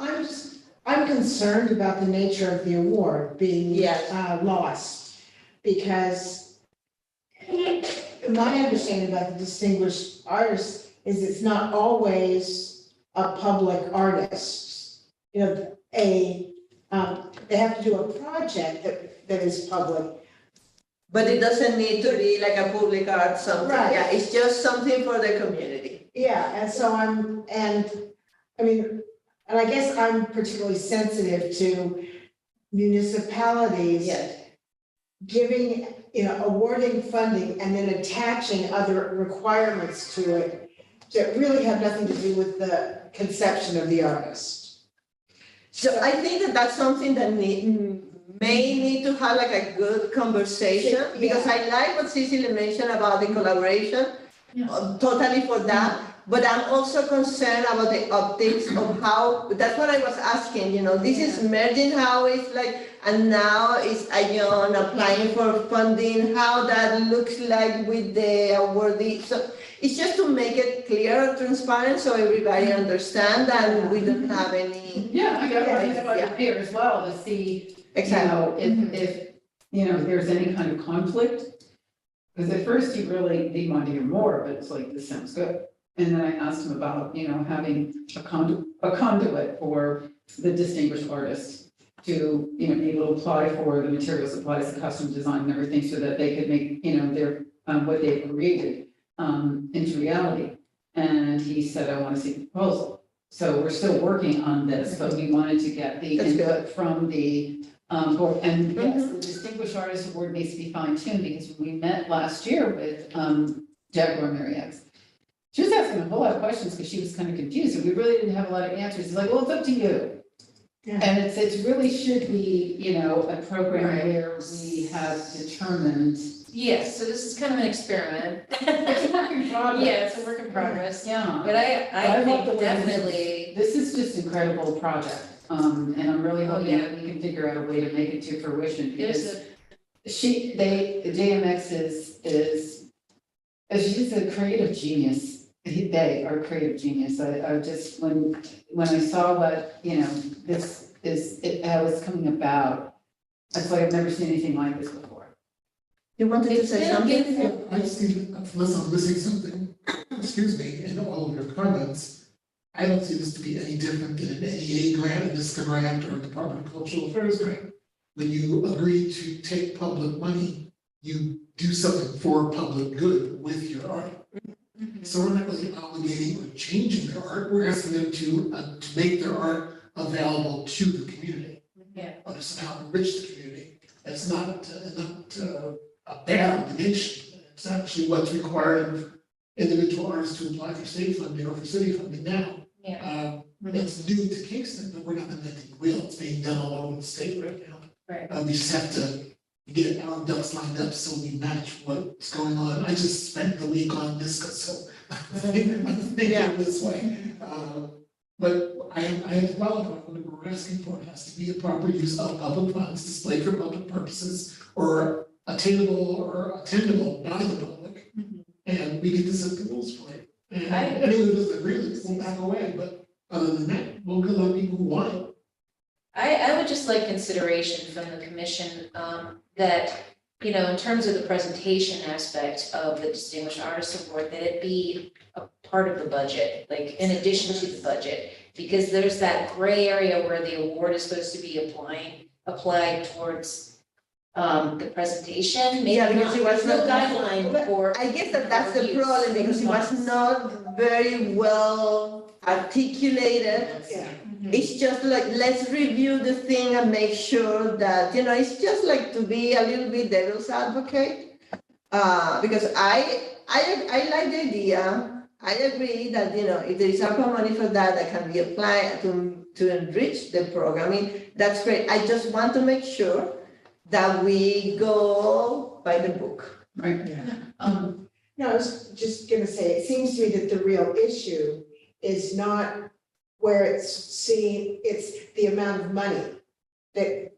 I'm concerned about the nature of the award being Yes. lost. Because my understanding about the distinguished artist is it's not always a public artist. They have to do a project that is public. But it doesn't need to be like a public art something, Right. yeah, it's just something for the community. Yeah, and so I guess I'm particularly sensitive to municipalities Yes. giving, awarding funding and then attaching other requirements to it that really have nothing to do with the conception of the artist. So I think that that's something that may need to have like a good conversation, because I like what Cecily mentioned about the collaboration. Totally for that, but I'm also concerned about the optics of how, that's what I was asking, this is merging how it's like, and now it's ION applying for funding, how that looks like with the awardee. So it's just to make it clear, transparent, so everybody understand and we don't have any. Yeah, I got Yeah. right here as well to see, Exactly. if there's any kind of conflict. Because at first he wanted to hear more, but it's like, this sounds good. And then I asked him about, having a conduit for the distinguished artist to, be able to apply for the material supplies, the custom design and everything, so that they could make, their, what they created into reality. And he said, I want to see the proposal. So we're still working on this, but we wanted to get the That's good. input from the board. And yes, the Distinguished Artist Award needs to be fine tuned, because when we met last year with Deborah Mariex, she was asking a whole lot of questions because she was kind of confused, and we really didn't have a lot of answers. It's like, well, it's up to you. Yeah. And it really should be, a program where we have determined. Yes, so this is kind of an experiment. It's a work in progress. Yeah, it's a work in progress. Yeah. But I I love the think way this is- definitely, This is just incredible project, and I'm really hoping yeah. that we can figure out a way to make it to fruition, there's because a, JMX is she's a creative genius. They are creative genius. I just, when I saw what, how it's coming about, It's like I've never seen anything like this before. You wanted to It's say been something? beautiful. I see, unless I'm missing something, excuse me, in all of your comments, I don't see this to be any different than an NEA grant, a NISCA grant, or a Department of Cultural Affairs grant. When you agree to take public money, you do something for public good with your art. So we're not really obligating or changing their art, we're asking them to make their art available to the community. Yeah. Or to somehow enrich the community. It's not a bad obligation, it's actually what's required of individual artists to apply for state funding or for city funding now. Yeah. It's new to Kingston, but we're not inventing the wheel, it's being done all over the state right now. Right. We just have to get our ducks lined up so we match what's going on. I just spent the week on NISCA, so I'm thinking this way. But I am well, what we're asking for, it has to be a proper use of public funds displayed for public purposes or attainable or attendable by the public. And we get to set the rules for it. And anyone who doesn't agree with it will back away, but other than that, we'll get a lot of people who want it. I would just like consideration from the commission, that, you know, in terms of the presentation aspect of the Distinguished Artist Award, that it be a part of the budget, like in addition to the budget. Because there's that gray area where the award is supposed to be applied towards, the presentation, maybe Yeah, because not, it was there's no not- guideline for. I guess that's the use. problem, because it was not very well articulated. Yeah. It's just like, let's review the thing and make sure that, you know, it's just like to be a little bit devil's advocate. Because I like the idea, I agree that, you know, if there is ARPA money for that can be applied to enrich the programming, that's great. I just want to make sure that we go by the book. Right. No, I was just gonna say, it seems to me that the real issue is not where it's seen, it's the amount of money that,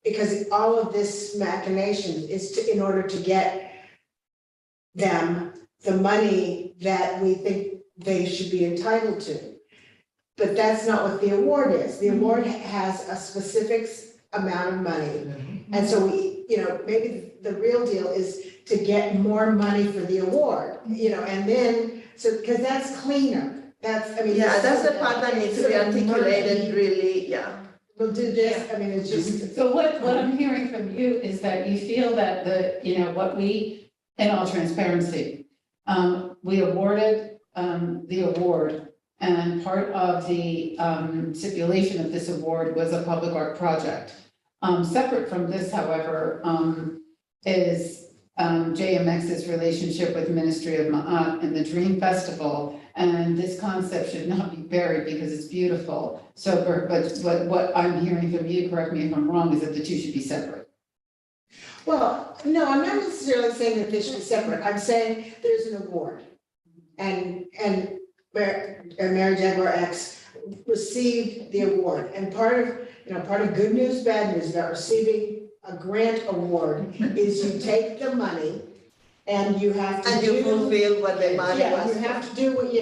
because all of this machination is in order to get them the money that we think they should be entitled to. But that's not what the award is. The award has a specific amount of money. And so we, you know, maybe the real deal is to get more money for the award, you know, and then, so, because that's cleaner. That's, I mean. Yeah, that's the part that needs to be articulated really, yeah. We'll do this, I mean, it's just. So what I'm hearing from you is that you feel that what we, in all transparency, we awarded, the award, and part of the, stipulation of this award was a public art project. Separate from this, however, is, JMX's relationship with Ministry of Ma'at and the Dream Festival. And this concept should not be buried because it's beautiful. So, but what I'm hearing from you, correct me if I'm wrong, is that the two should be separate. Well, no, I'm not necessarily saying that they should be separate. I'm saying there's an award. And Mary Jaguar X received the award. And part of good news, bad news about receiving a grant award is you take the money and you have to And you do. fulfill what the money Yeah, was. you have to do what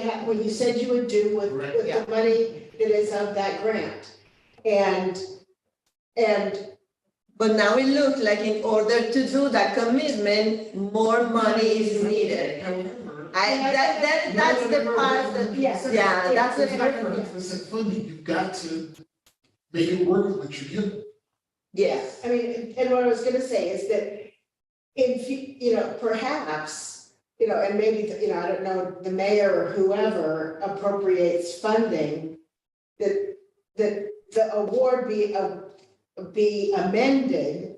you said you would do with Right. the money that is of that grant. And But now it looks like in order to do that commitment, more money is needed. However. That's the part that, Yes. yeah, that's the It's part, not for deficit funding, you've got to make it work with what you're given. yeah. I mean, and what I was gonna say is that perhaps, and maybe, I don't know, the mayor or whoever appropriates funding, that the award be amended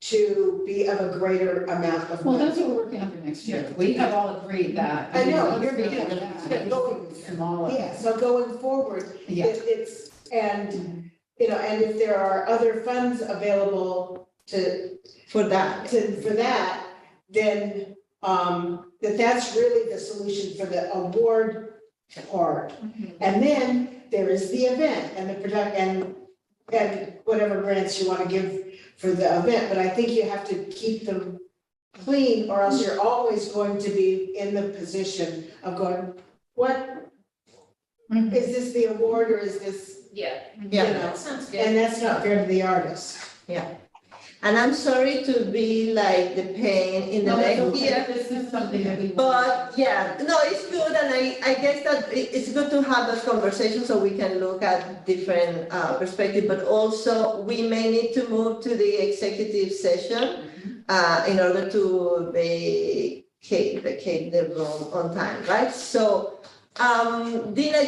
to be of a greater amount of Well, money. that's what we're working on for next year. We have all agreed that. I know. You're being smaller. Yeah, so going forward, Yeah. it's, and if there are other funds available For that. for that, then, that's really the solution for the award part. And then there is the event and the and whatever grants you want to give for the event, but I think you have to keep them clean, or else you're always going to be in the position of going, what, is this the award or is this, Yeah, you know? that sounds good. And that's not fair to the artist. And I'm sorry to be like the pain in the No, neck it's okay. here. This is something that we. But yeah, no, it's good, and I guess that it's good to have those conversations so we can look at different perspectives, but also we may need to move to the executive session in order to vacate the room on time, right? So, Dina,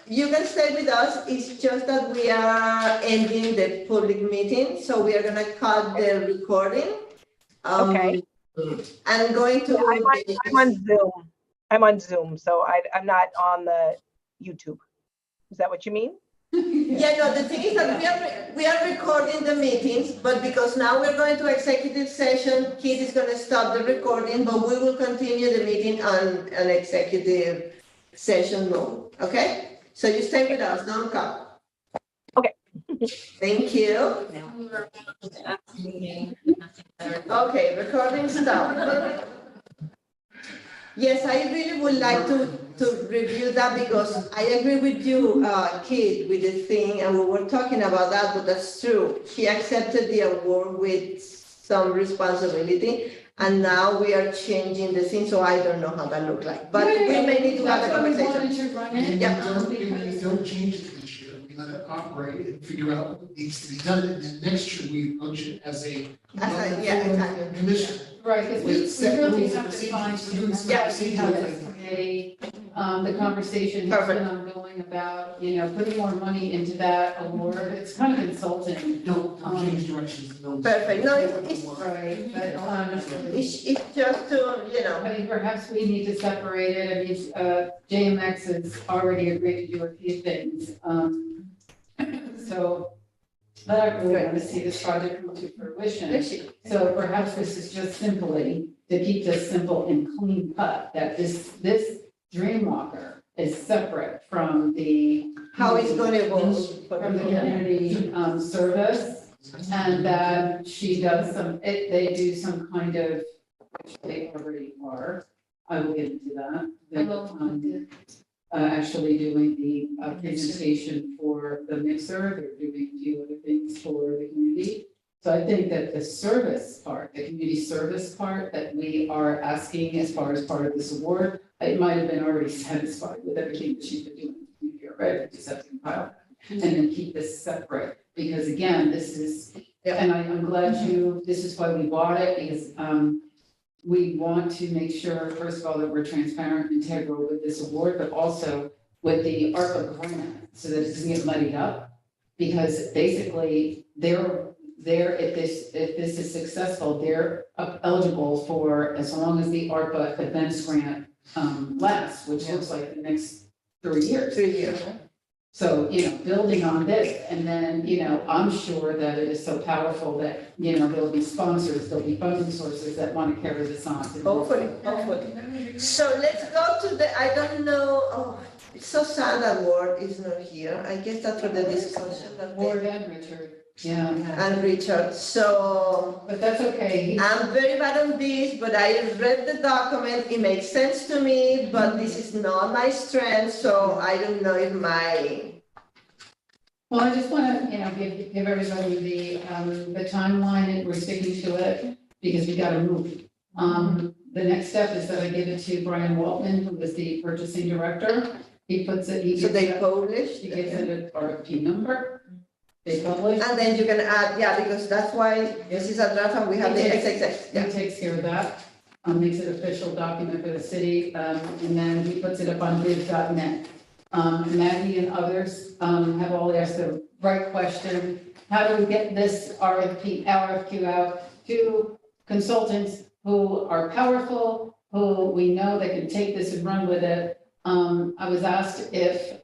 you can stay with us. It's just that we are ending the public meeting, so we are gonna cut the recording. Okay. I'm going to. I'm on Zoom. I'm on Zoom, so I'm not on the YouTube. Is that what you mean? Yeah, no, the thing is that we are recording the meetings, but because now we're going to executive session, Keith is gonna stop the recording, but we will continue the meeting on an executive session mode, okay? So you stay with us, don't come. Okay. Thank you. Okay, recording stop. Yes, I really would like to review that because I agree with you, Kate, with the thing, and we were talking about that, but that's true. He accepted the award with some responsibility, and now we are changing the thing, so I don't know how that looks like. But we may need to have a conversation. That's why we wanted to run it. Yeah. Don't change it this year, we let it operate and figure out what needs to be done, and then next year we approach it as a. Yeah, exactly. Commission. Right, because we Set really rules and have to find. procedures. Yeah. The conversation has been ongoing about, putting more money into that award. It's kind of consulting. Don't change directions. No. Perfect. No, it's- Right, but, It's just to, I mean, perhaps we need to separate it. I mean, JMX has already agreed to do a few things. So, but I really want to see this project come to fruition. So perhaps this is just simply, to keep this simple and clean cut, that this Dreamwalker is separate from the. how it's going to evolve. From the community, service, and that she does they do some kind of, which they already are. I will get into that. Actually doing the presentation for the mixer, they're doing a few other things for the community. So I think that the service part, the community service part that we are asking as far as part of this award, it might have been already satisfied with everything that she's been doing here, right? Just have to compile and then keep this separate, because again, this is, and I'm glad this is why we bought it, because we want to make sure, first of all, that we're transparent and integral with this award, but also with the ARPA grant, so that it doesn't get muddied up. Because basically, if this is successful, they're eligible for, as long as the ARPA events grant lasts, which looks like the next 3 years. 3 years. So, building on this, and then, I'm sure that it is so powerful that, there'll be sponsors, there'll be funding sources that want to carry this on. Hopefully. So let's go to the, I don't know, it's so sad that Ward is not here. I guess that's for the discussion that they. Ward and Richard, yeah, And Richard, so but that's okay. I'm very bad on this, but I read the document, it makes sense to me, but this is not my strength, so I don't know if Well, I just want to, give everybody the timeline, and we're sticking to it, because we got to move. The next step is that I give it to Brian Waltman, who is the purchasing director. He puts it, So they published. he gives it an RFP number. They publish. And then you can add, because that's why this is a draft and we have the XXX. He takes care of that, makes it official document for the city, and then he puts it up on biz.net. Maggie and others, have all asked the right question. How do we get this RFQ out to consultants who are powerful, who we know that can take this and run with it? I was asked if,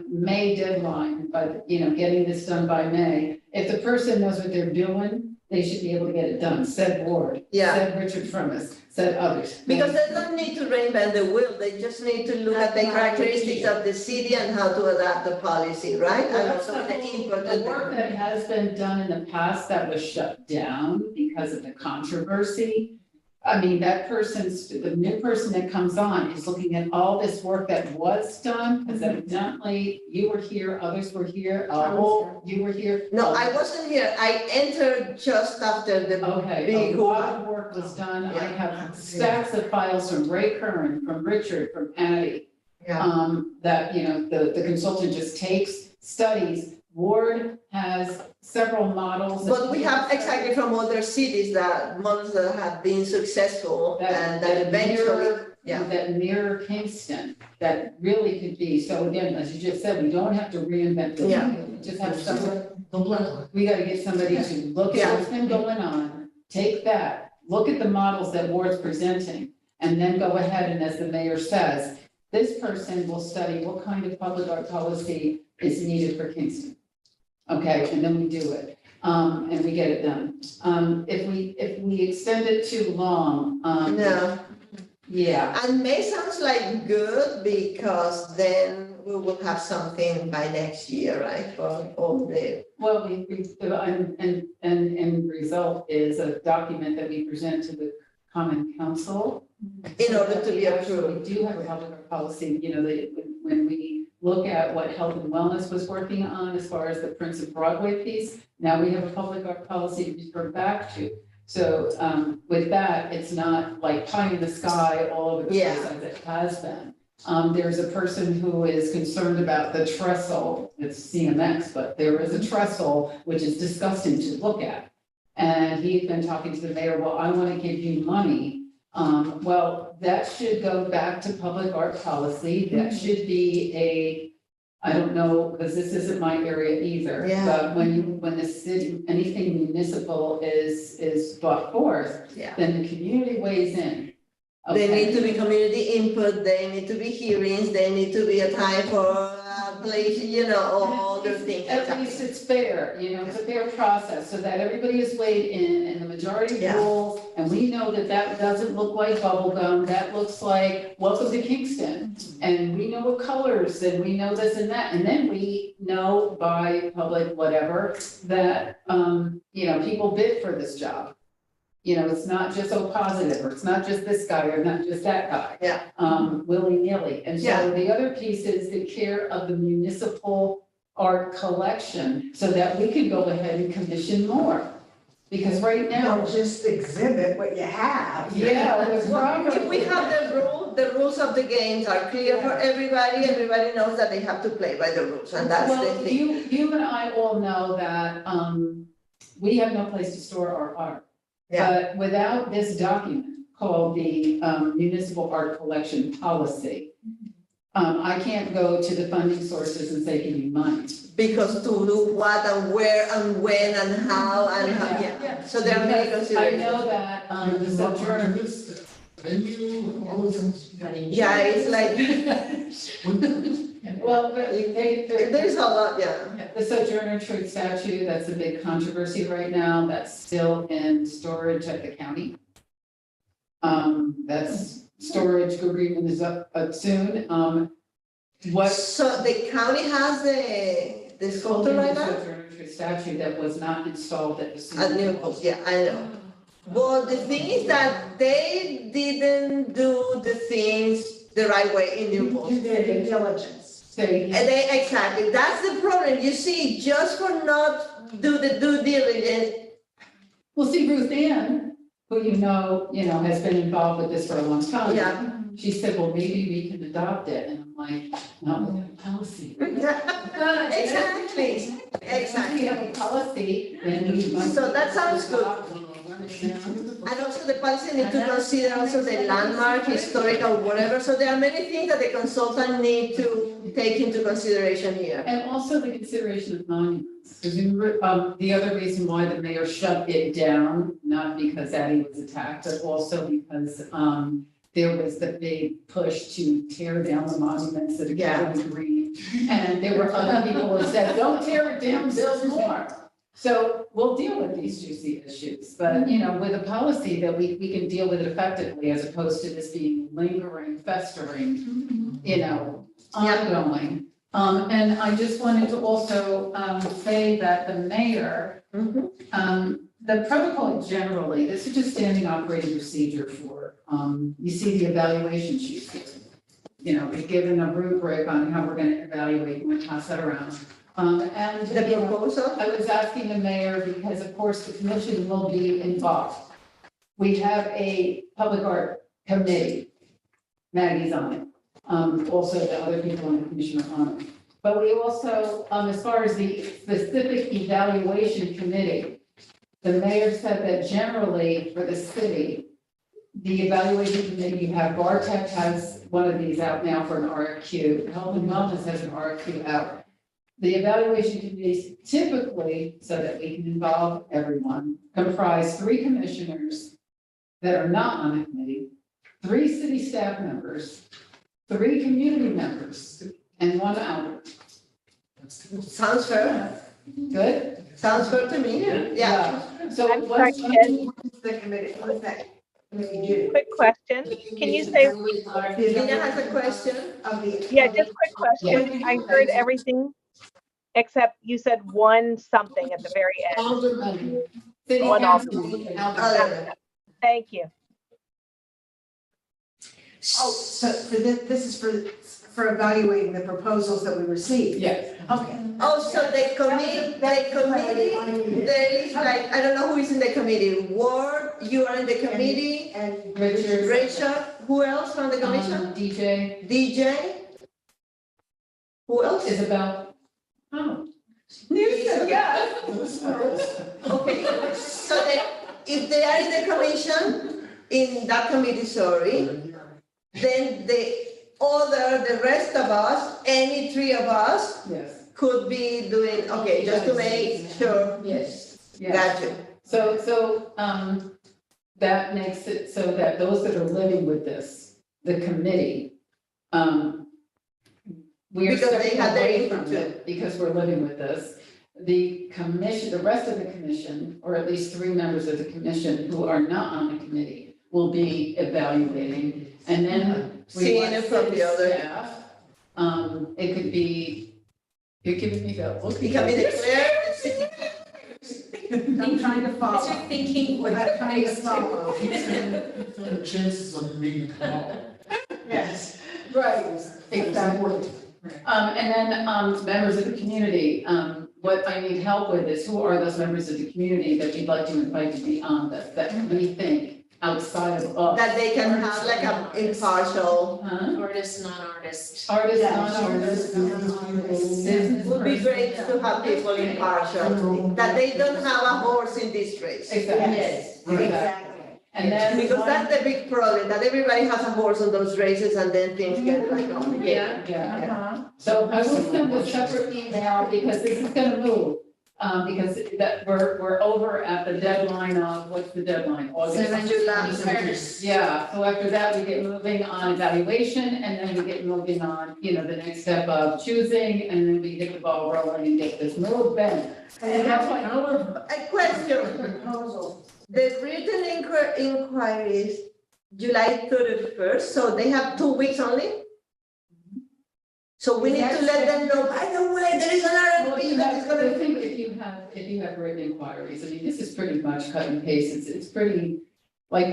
May deadline, but, getting this done by May, if the person knows what they're doing, they should be able to get it done, said Ward. Yeah. Said Richard Frummas, said others. Because they don't need to reinvent the wheel, they just need to look at the characteristics of the city and how to adapt the policy, right? And also the input. The work that has been done in the past that was shut down because of the controversy, I mean, the new person that comes on is looking at all this work that was done, because evidently you were here, others were here, you were here. No, I wasn't here. I entered just after the Okay, a big lot of work was done. I have stacks of files from Ray Curran, from Richard, from Patty. Yeah. That, the consultant just takes, studies. Ward has several models. that But we have exactly from other cities that models that have been successful and that eventually, yeah. That mirror Kingston, that really could be, so again, as you just said, we don't have to reinvent the Yeah. wheel. We just have someone, No black. we gotta get somebody to look at what's been going on, take that, look at the models that Ward's presenting, and then go ahead and, as the mayor says, this person will study what kind of public art policy is needed for Kingston. Okay, and then we do it, and we get it done. If we extend it too long, No. yeah, And May sounds like good because then we will have something by next year, right? For all the, well, and result is a document that we present to the Common Council. in order to be We actually approved. do have a public art policy, when we look at what health and wellness was working on as far as the Prince of Broadway piece, now we have a public art policy to refer back to. So, with that, it's not like pie in the sky all over the place Yeah. as it has been. There's a person who is concerned about the trestle, it's CMX, but there is a trestle which is disgusting to look at. And he's been talking to the mayor, well, I want to give you money. Well, that should go back to public art policy. That should be I don't know, because this isn't my area either. Yeah. But when the city, anything municipal is brought forth, Yeah. then the community weighs in. There Okay? need to be community input, there need to be hearings, there need to be a time for place, all the things. At least it's fair, it's a fair process, so that everybody is weighed in and the majority Yeah. rules. And we know that that doesn't look like bubble gum, that looks like welcome to Kingston. And we know what colors, and we know this and that, and then we know by public whatever, that, people bid for this job. It's not just so positive, or it's not just this guy, or not just that guy. Yeah. Willy-nilly. And Yeah. so the other piece is the care of the municipal art collection, so that we can go ahead and commission more. Because right now, Don't just exhibit what you have. yeah, the problem. If we have the rules of the games are clear for everybody knows that they have to play by the rules, and that's the Well, thing. you and I all know that, we have no place to store our art. Yeah. But without this document called the Municipal Art Collection Policy, I can't go to the funding sources and say, give me money. Because to do what and where and when and how yeah. So there are many Because considerations. I know that, the Sojourner. Venue, all those things. Yeah, it's like, Well, there's a lot, yeah. the Sojourner Truth statue, that's a big controversy right now, that's still in storage at the county. That's storage agreement is up soon, what? So the county has the sculpture right now? Sojourner Truth statue that was not installed at the. At Newport, yeah, I know. But the thing is that they didn't do the things the right way in Newport. Do their due diligence. Say, And exactly, that's the problem. You see, just for not do the due diligence, well, see, Ruth Ann, who has been involved with this for a long time. Yeah. She said, well, maybe we can adopt it, and I'm like, no, we have a policy. exactly, If we exactly. have a policy, then we must. So that sounds good. And also the policy need to consider also the landmark, historical, whatever. So there are many things that the consultant need to take into consideration here. And also the consideration of monuments, because the other reason why the mayor shut it down, not because Addie was attacked, but also because, there was the big push to tear down the monuments that are Gavin Green. And there were other people who said, don't tear it down, build more. So we'll deal with these juicy issues, but with a policy that we can deal with it effectively, as opposed to this being lingering, festering, ongoing. And I just wanted to also say that the mayor, Mhm. The protocol generally, this is just standing operating procedure for, you see the evaluation sheet. You know, we've given a rubric on how we're gonna evaluate, and we'll pass that around. And The you know, proposal, I was asking the mayor because of course the commission will be involved. We have a public art committee. Maggie's on it. Also the other people on the commission are on it. But we also, as far as the specific evaluation committee, the mayor said that generally for the city, the evaluation committee, you have Bartech has one of these out now for an RFQ, Health and Wellness has an RFQ out. The evaluation committees typically, so that we can involve everyone, comprise 3 commissioners that are not on the committee, 3 city staff members, 3 community members, and 1 elder. sounds fair, Good? sounds fair to me, yeah. So I'm what's sorry, Ken. The committee, what's that? Committee Quick question. Can you say, Nina has a question. of the. yeah, just quick question. I heard everything except you said one something at the very end. Alderman, city One council, alderman. alderman. Thank you. Oh, so this is for evaluating the proposals that we received. Yes. Okay. Also, the committee, there is like, I don't know who is in the committee, Ward, you are in the committee, And Richard. Rachel, who else from the commission? DJ, DJ? Who else? Isabel. Oh. Okay, so if they are in the commission, in that committee, sorry, then the rest of us, any 3 of us, Yes. could be doing, okay, just to make sure. Yes. Yeah. Got you. So, that makes it so that those that are living with this, the committee, we are Because they stepping have their away input from too. it because we're living with this. The commission, the rest of the commission, or at least 3 members of the commission who are not on the committee will be evaluating. And then we Seeing want it from city the other. staff. It could be, you're giving me that look. You can be declared. I'm trying to follow. Start thinking. I'm trying to follow. The chances of me come out. Yes. Right, exactly. And then, members of the community, what I need help with is who are those members of the community that we'd like to invite to be on this, that we think outside of us. That they can have like a impartial, Huh? Artist, non-artist. Artists, Yeah, non-artists, business. would be great to have people impartial, that they don't have a horse in this race. Exactly. Yes, Exactly. exactly. And then. Because that's the big problem, that everybody has a horse on those races and then things get like complicated. Yeah. So I will send a separate email because this is gonna move. Because that we're over at the deadline of, what's the deadline? August. 7 July. Yeah, so after that, we get moving on evaluation and then we get moving on, the next step of choosing and then we get the ball rolling and get this moving. And that's why. A question, Proposal. the written inquiry is July 31st, so they have 2 weeks only? So we need to let them know, by the way, there is an Well, RFP that is I gonna. think if you have written inquiries, I mean, this is pretty much cut and paste, it's pretty, like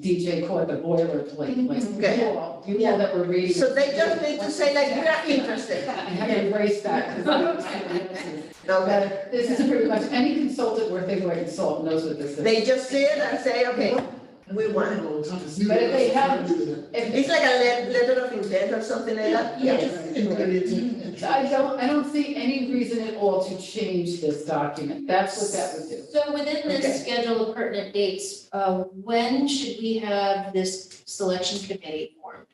DJ called the boilerplate, like, Okay. you all that were reading. So they just need to say like, we are interested. I had to erase that, because Okay. but this is pretty much, any consultant worth their weight in salt knows what this is. They just see it and say, okay, we want it. But if they have- It's like a letter of intent or something like that? I don't see any reason at all to change this document, that's what that would do. So within Okay. this schedule of pertinent dates, when should we have this selection committee formed?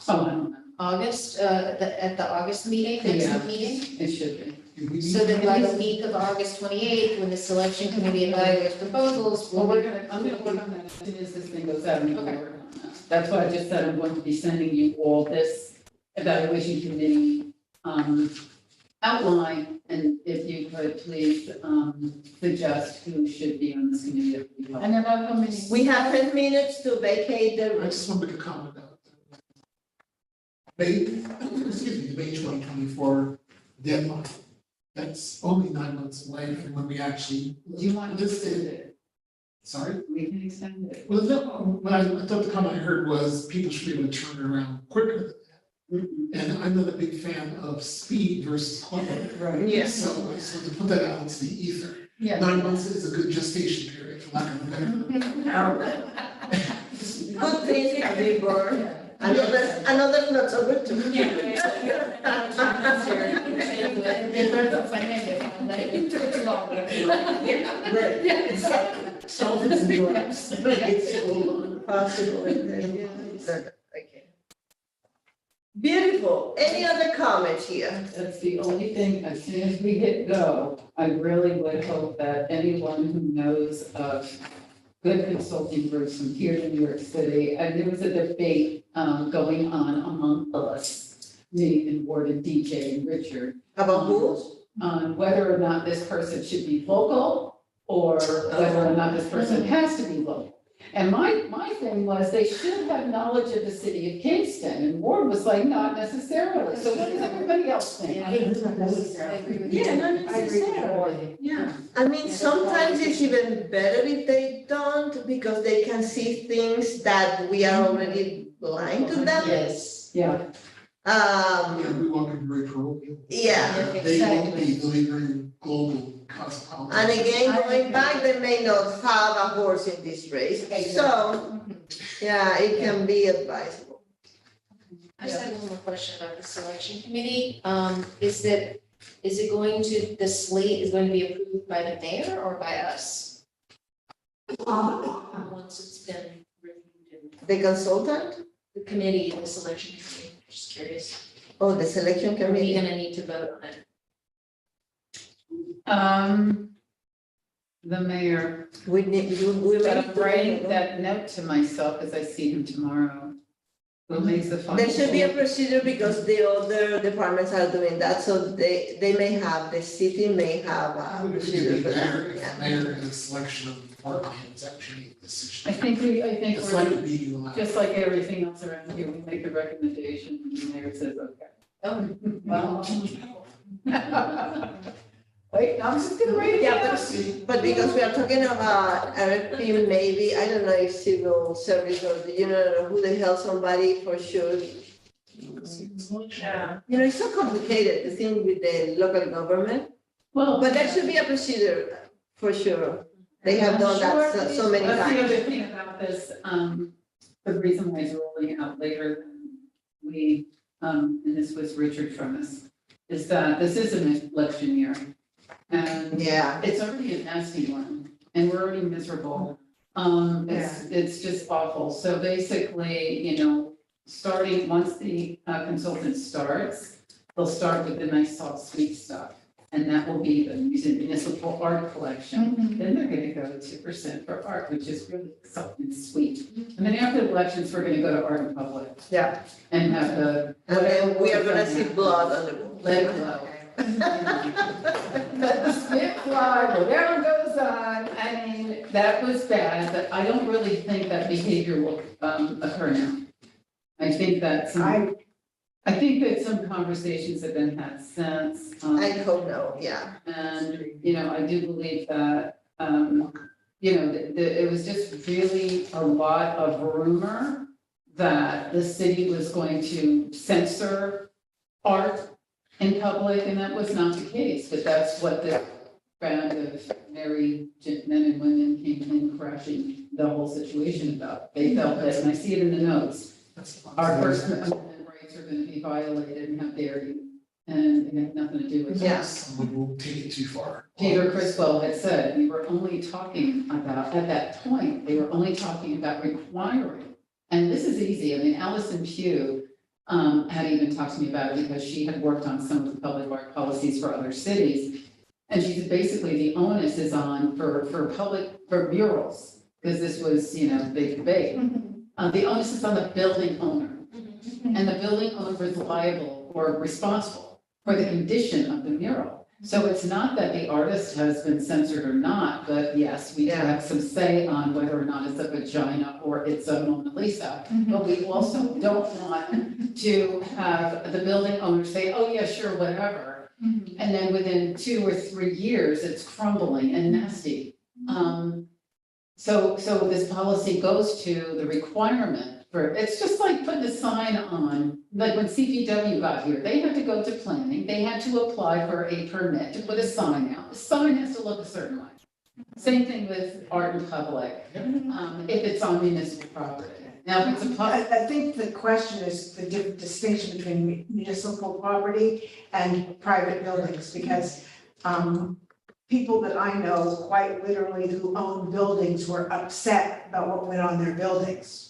Oh, I don't know, August, at the August meeting, Yeah. next meeting? it should be. So then by the week of August 28th, when the selection committee evaluates proposals, Well, we'll I'm gonna work on that as soon as this thing goes out, I'm gonna Okay. work on that. That's why I just said I'm going to be sending you all this evaluation committee, outline, and if you could please, suggest who should be on this committee. that would be helpful. And about how many? We have 10 minutes to vacate I the, just want to make a comment about May, excuse me, the May 2024 deadline. that's only 9 months away from when we actually. Do you want to listed. extend it? Sorry? We can extend it. Well, no, what I thought the comment I heard was people should be able to turn it around quicker than that. And I'm not a big fan of speed versus quality. Right. Yeah. So I just want to put that out into the ether. Yeah. 9 months is a good gestation period, for lack of a better. Good things can be born, another not so good too. It took longer. Right, exactly. Solvents and drugs. It's all possible, yeah, exactly. Okay. Beautiful. Any other comments here? That's the only thing, as soon as we hit go, I really would hope that anyone who knows of good consulting groups from here to New York City, and there was a debate going on among us, me and Ward and DJ and Richard, About who? on whether or not this person should be local or whether or not this person has to be local. And my thing was they should have knowledge of the city of Kingston, and Ward was like, not necessarily. So what does everybody else think? Yeah, not necessarily. Yeah. I mean, sometimes it's even better if they don't, because they can see things that we are already blind to them. Yes. Yeah, Yeah, we walk in very parochial. Yeah. They won't be delivering global cosmopolitan. And again, going back, they may not have a horse in this race, so, yeah, it can be advisable. I just have one more question about the selection committee. Is it going to, the slate is going to be approved by the mayor or by us? Once it's been reviewed and The consultant, the committee, the selection committee, just curious. or the selection Are we committee? gonna need to vote on it? the mayor, We need, we but may. I'm writing that note to myself as I see him tomorrow. Who makes the final? There should be a procedure because the other departments are doing that, so they may have, the city may have I a would procedure be for better that, if yeah. the mayor and the selection of department heads actually make the decision. I think It's like a we're, meeting allowed. just like everything else around here, we make the recommendation, and the mayor says, okay. Oh, Well. Wait, I'm just gonna write it Yeah, down. But because we are talking about RFP, maybe, I don't know if civil service or, who the hell somebody for sure. Yeah. It's so complicated, the thing with the local government, Well. but there should be a procedure, for sure. They have done that so many That's the times. other thing about this, the reason why it's rolling out later than we, and this was Richard from us, is that this is an election year. And Yeah, it's already a nasty one, and we're already miserable. It's just awful. So basically, starting, once the consultant starts, they'll start with the nice, soft, sweet stuff. And that will be the municipal art collection. Then they're gonna go to 2% for art, which is really something sweet. And then after the elections, we're gonna go to art in public yeah, and have the. and then we are gonna see blood on the wall. Let it flow. Let the spit fly, whatever goes on. I mean, that was bad, but I don't really think that behavior will occur now. I think that I think that some conversations have been had since. I hope no, yeah. And, I do believe that, it was just really a lot of rumor that the city was going to censor art in public, and that was not the case, but that's what the round of merry men and women came in crashing the whole situation about. They felt that, and I see it in the notes, our First Amendment rights are gonna be violated, and how dare you? And it had nothing to do with that. Yeah. Someone will take it too far. Peter Criswell had said, we were only talking about, at that point, they were only talking about requiring. And this is easy, I mean, Allison Pugh had even talked to me about it because she had worked on some of the public art policies for other cities. And she said, basically, the onus is on for murals, because this was, big debate. The onus is on the building owner. And the building owner is liable or responsible for the condition of the mural. So it's not that the artist has been censored or not, but yes, we do Yeah. have some say on whether or not it's a vagina or it's a Mona Lisa. But we also don't want to have the building owner say, oh, yeah, sure, whatever. And then within 2 or 3 years, it's crumbling and nasty. So this policy goes to the requirement for, it's just like putting a sign on, like when CPW got here, they had to go to planning, they had to apply for a permit to put a sign out. The sign has to look a certain way. Same thing with art in public, if it's on municipal property. Now, if it's a I think the question is the distinction between municipal property and private buildings, because people that I know quite literally who own buildings were upset about what went on their buildings.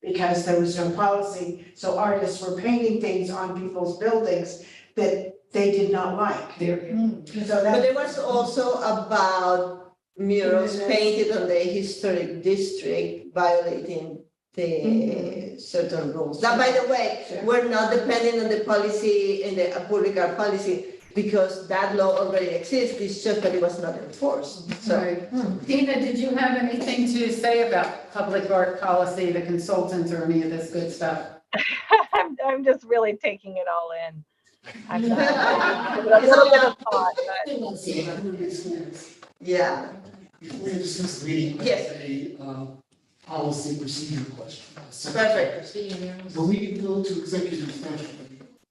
Because there was no policy, so artists were painting things on people's buildings that they did not like. So But that, it was also about murals painted on the historic district violating the certain rules. That, by the way, we're not depending on the policy in the public art policy because that law already exists, it's just that it was not enforced, so. Right. Dina, did you have anything to say about public art policy, the consultants, or any of this good stuff? I'm just really taking it all in. I'm give it a little bit of thought, but Yeah, Before we discuss the meeting, I Yes. have a policy procedure question. perfect. When we go to executive session,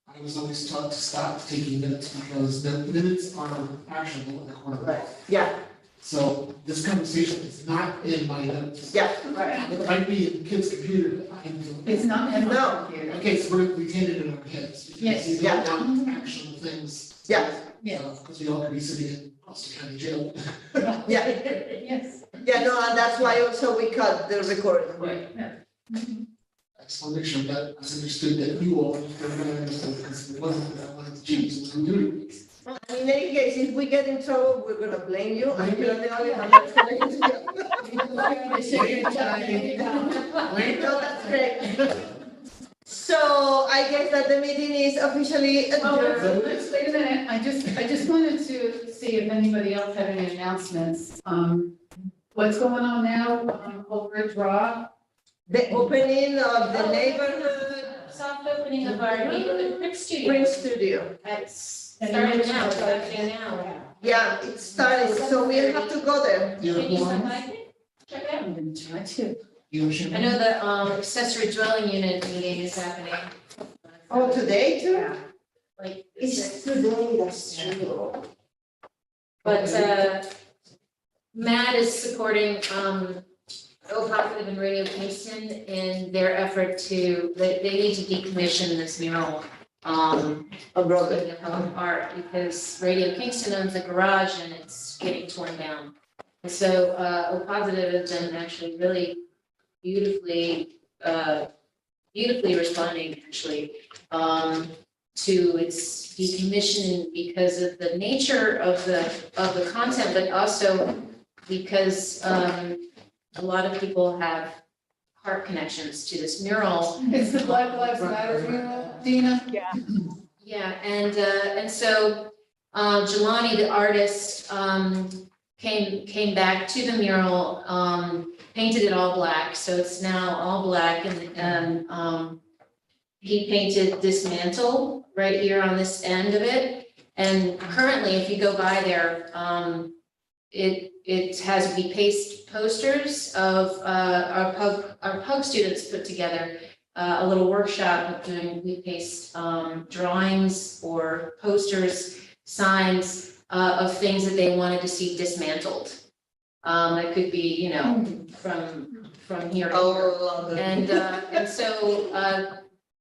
I was always taught to stop taking minutes because the minutes are actionable in the court of law. Yeah, So this conversation is not in my notes. yeah, It might be in the kid's computer, but I don't. It's not in No. my computer. Okay, so we're retaining it in our heads. because Yes. We don't want actionable things. Yeah. Yeah. Because we all could be sitting in Austin County Jail. yeah, Yes. yeah, no, and that's why also we cut the recording. Right. I just want to make sure that I understood that you all understood, because it wasn't that I wanted to change the new. In any case, if we get in trouble, we're gonna blame you, and you're the only one that's gonna get in trouble. No, that's great. So I guess that the meeting is officially Oh, adjourned. wait a minute, I just wanted to see if anybody else had any announcements. What's going on now, over at Draw? The opening of the neighborhood Soft opening of our neighborhood print studio. print studio. It's starting now, it's happening now. Yeah, it started, so we have to go there. Can you stop by? Check it out. I'm gonna try to. I know the accessory dwelling unit meeting is happening. Oh, today too? Like, It's today, that's true. but Matt is supporting O Positive and Radio Kingston in their effort to, they need to decommission this mural. Abroad. In the home art, because Radio Kingston owns a garage and it's getting torn down. And so O Positive has been actually really beautifully responding actually to its decommissioning because of the nature of the content, but also because a lot of people have heart connections to this mural. It's the Black Lives Matter mural, Dina? yeah. Yeah, and so Jelani, the artist, came back to the mural, painted it all black, so it's now all black, and he painted this mantle right here on this end of it. And currently, if you go by there, it has we paste posters of our pub students put together. A little workshop of doing we paste drawings or posters, signs of things that they wanted to see dismantled. It could be, you know, from here to here. Oh, And so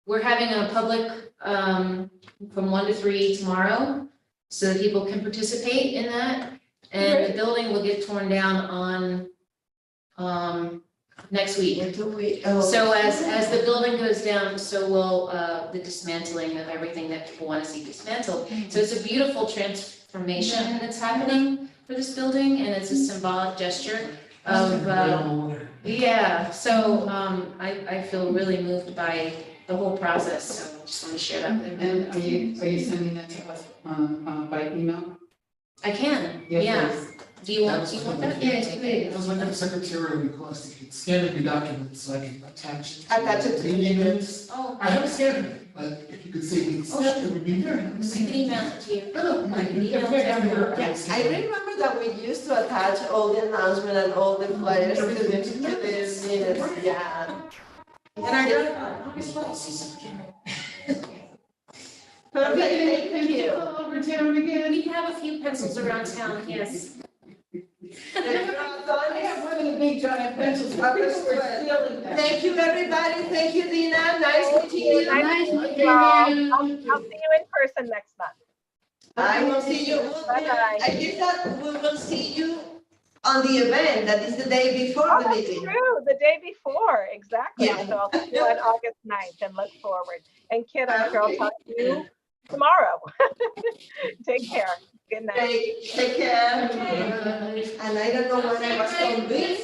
we're having a public from 1 to 3 tomorrow, so that people can participate in that. And the building will get torn down on next week. So as the building goes down, so will the dismantling of everything that people want to see dismantled. So it's a beautiful transformation that's happening for this building, and it's a symbolic gesture of, yeah, so I feel really moved by the whole process, so I just want to share that with everyone. And are you sending that to us by email? I can, Yes, yeah. please. Do you want that? Yes, please. That was like a secretarial request, you could scan in your documents so I can attach it. Attach it to the meeting minutes. Oh, I haven't scanned it, but if you could say the extent, it would be very I nice. can email it to you. No, no, I can you email can it to have your- everyone. Yes, I remember that we used to attach all the announcement and all the flyers to the minutes, yeah. And I don't, Perfect, thank you. All over town again. We have a few pencils around town, yes. I have one of the big giant pencils. Thank you, everybody, thank you, Dina, nice meeting you. Nice to meet you all. I'll see you in person next month. I will see you, Bye-bye. I guess that we will see you on the event, that is the day before Oh, the that's meeting. true, the day before, exactly. Yeah. So I'll see you on August 9th and look forward. And Kit, I'm sure I'll talk to you tomorrow. Take care. Good night. Take care. And I don't know when I was convinced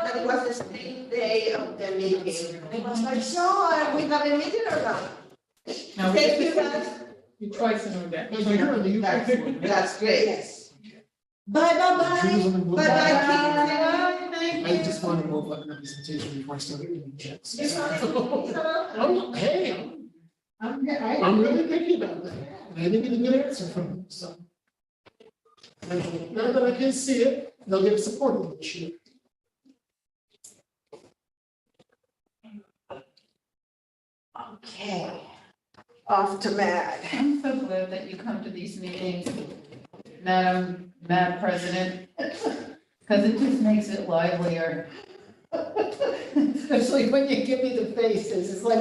that it was the same day of the meeting. I was like, so we have a meeting or not? no, Thank you, guys. you twice in a day. Thank you, Curly. That's great. Bye, bye, bye. Bye, bye, I just wanted to move like a representation before I started reading checks. Oh, hey, I'm really thinking about that, and I didn't get a good answer from them, so. Now that I can see it, they'll get support this year. Okay, off to Mad. I'm so glad that you come to these meetings, Madam President, because it just makes it livelier. Especially when you give me the faces, it's like,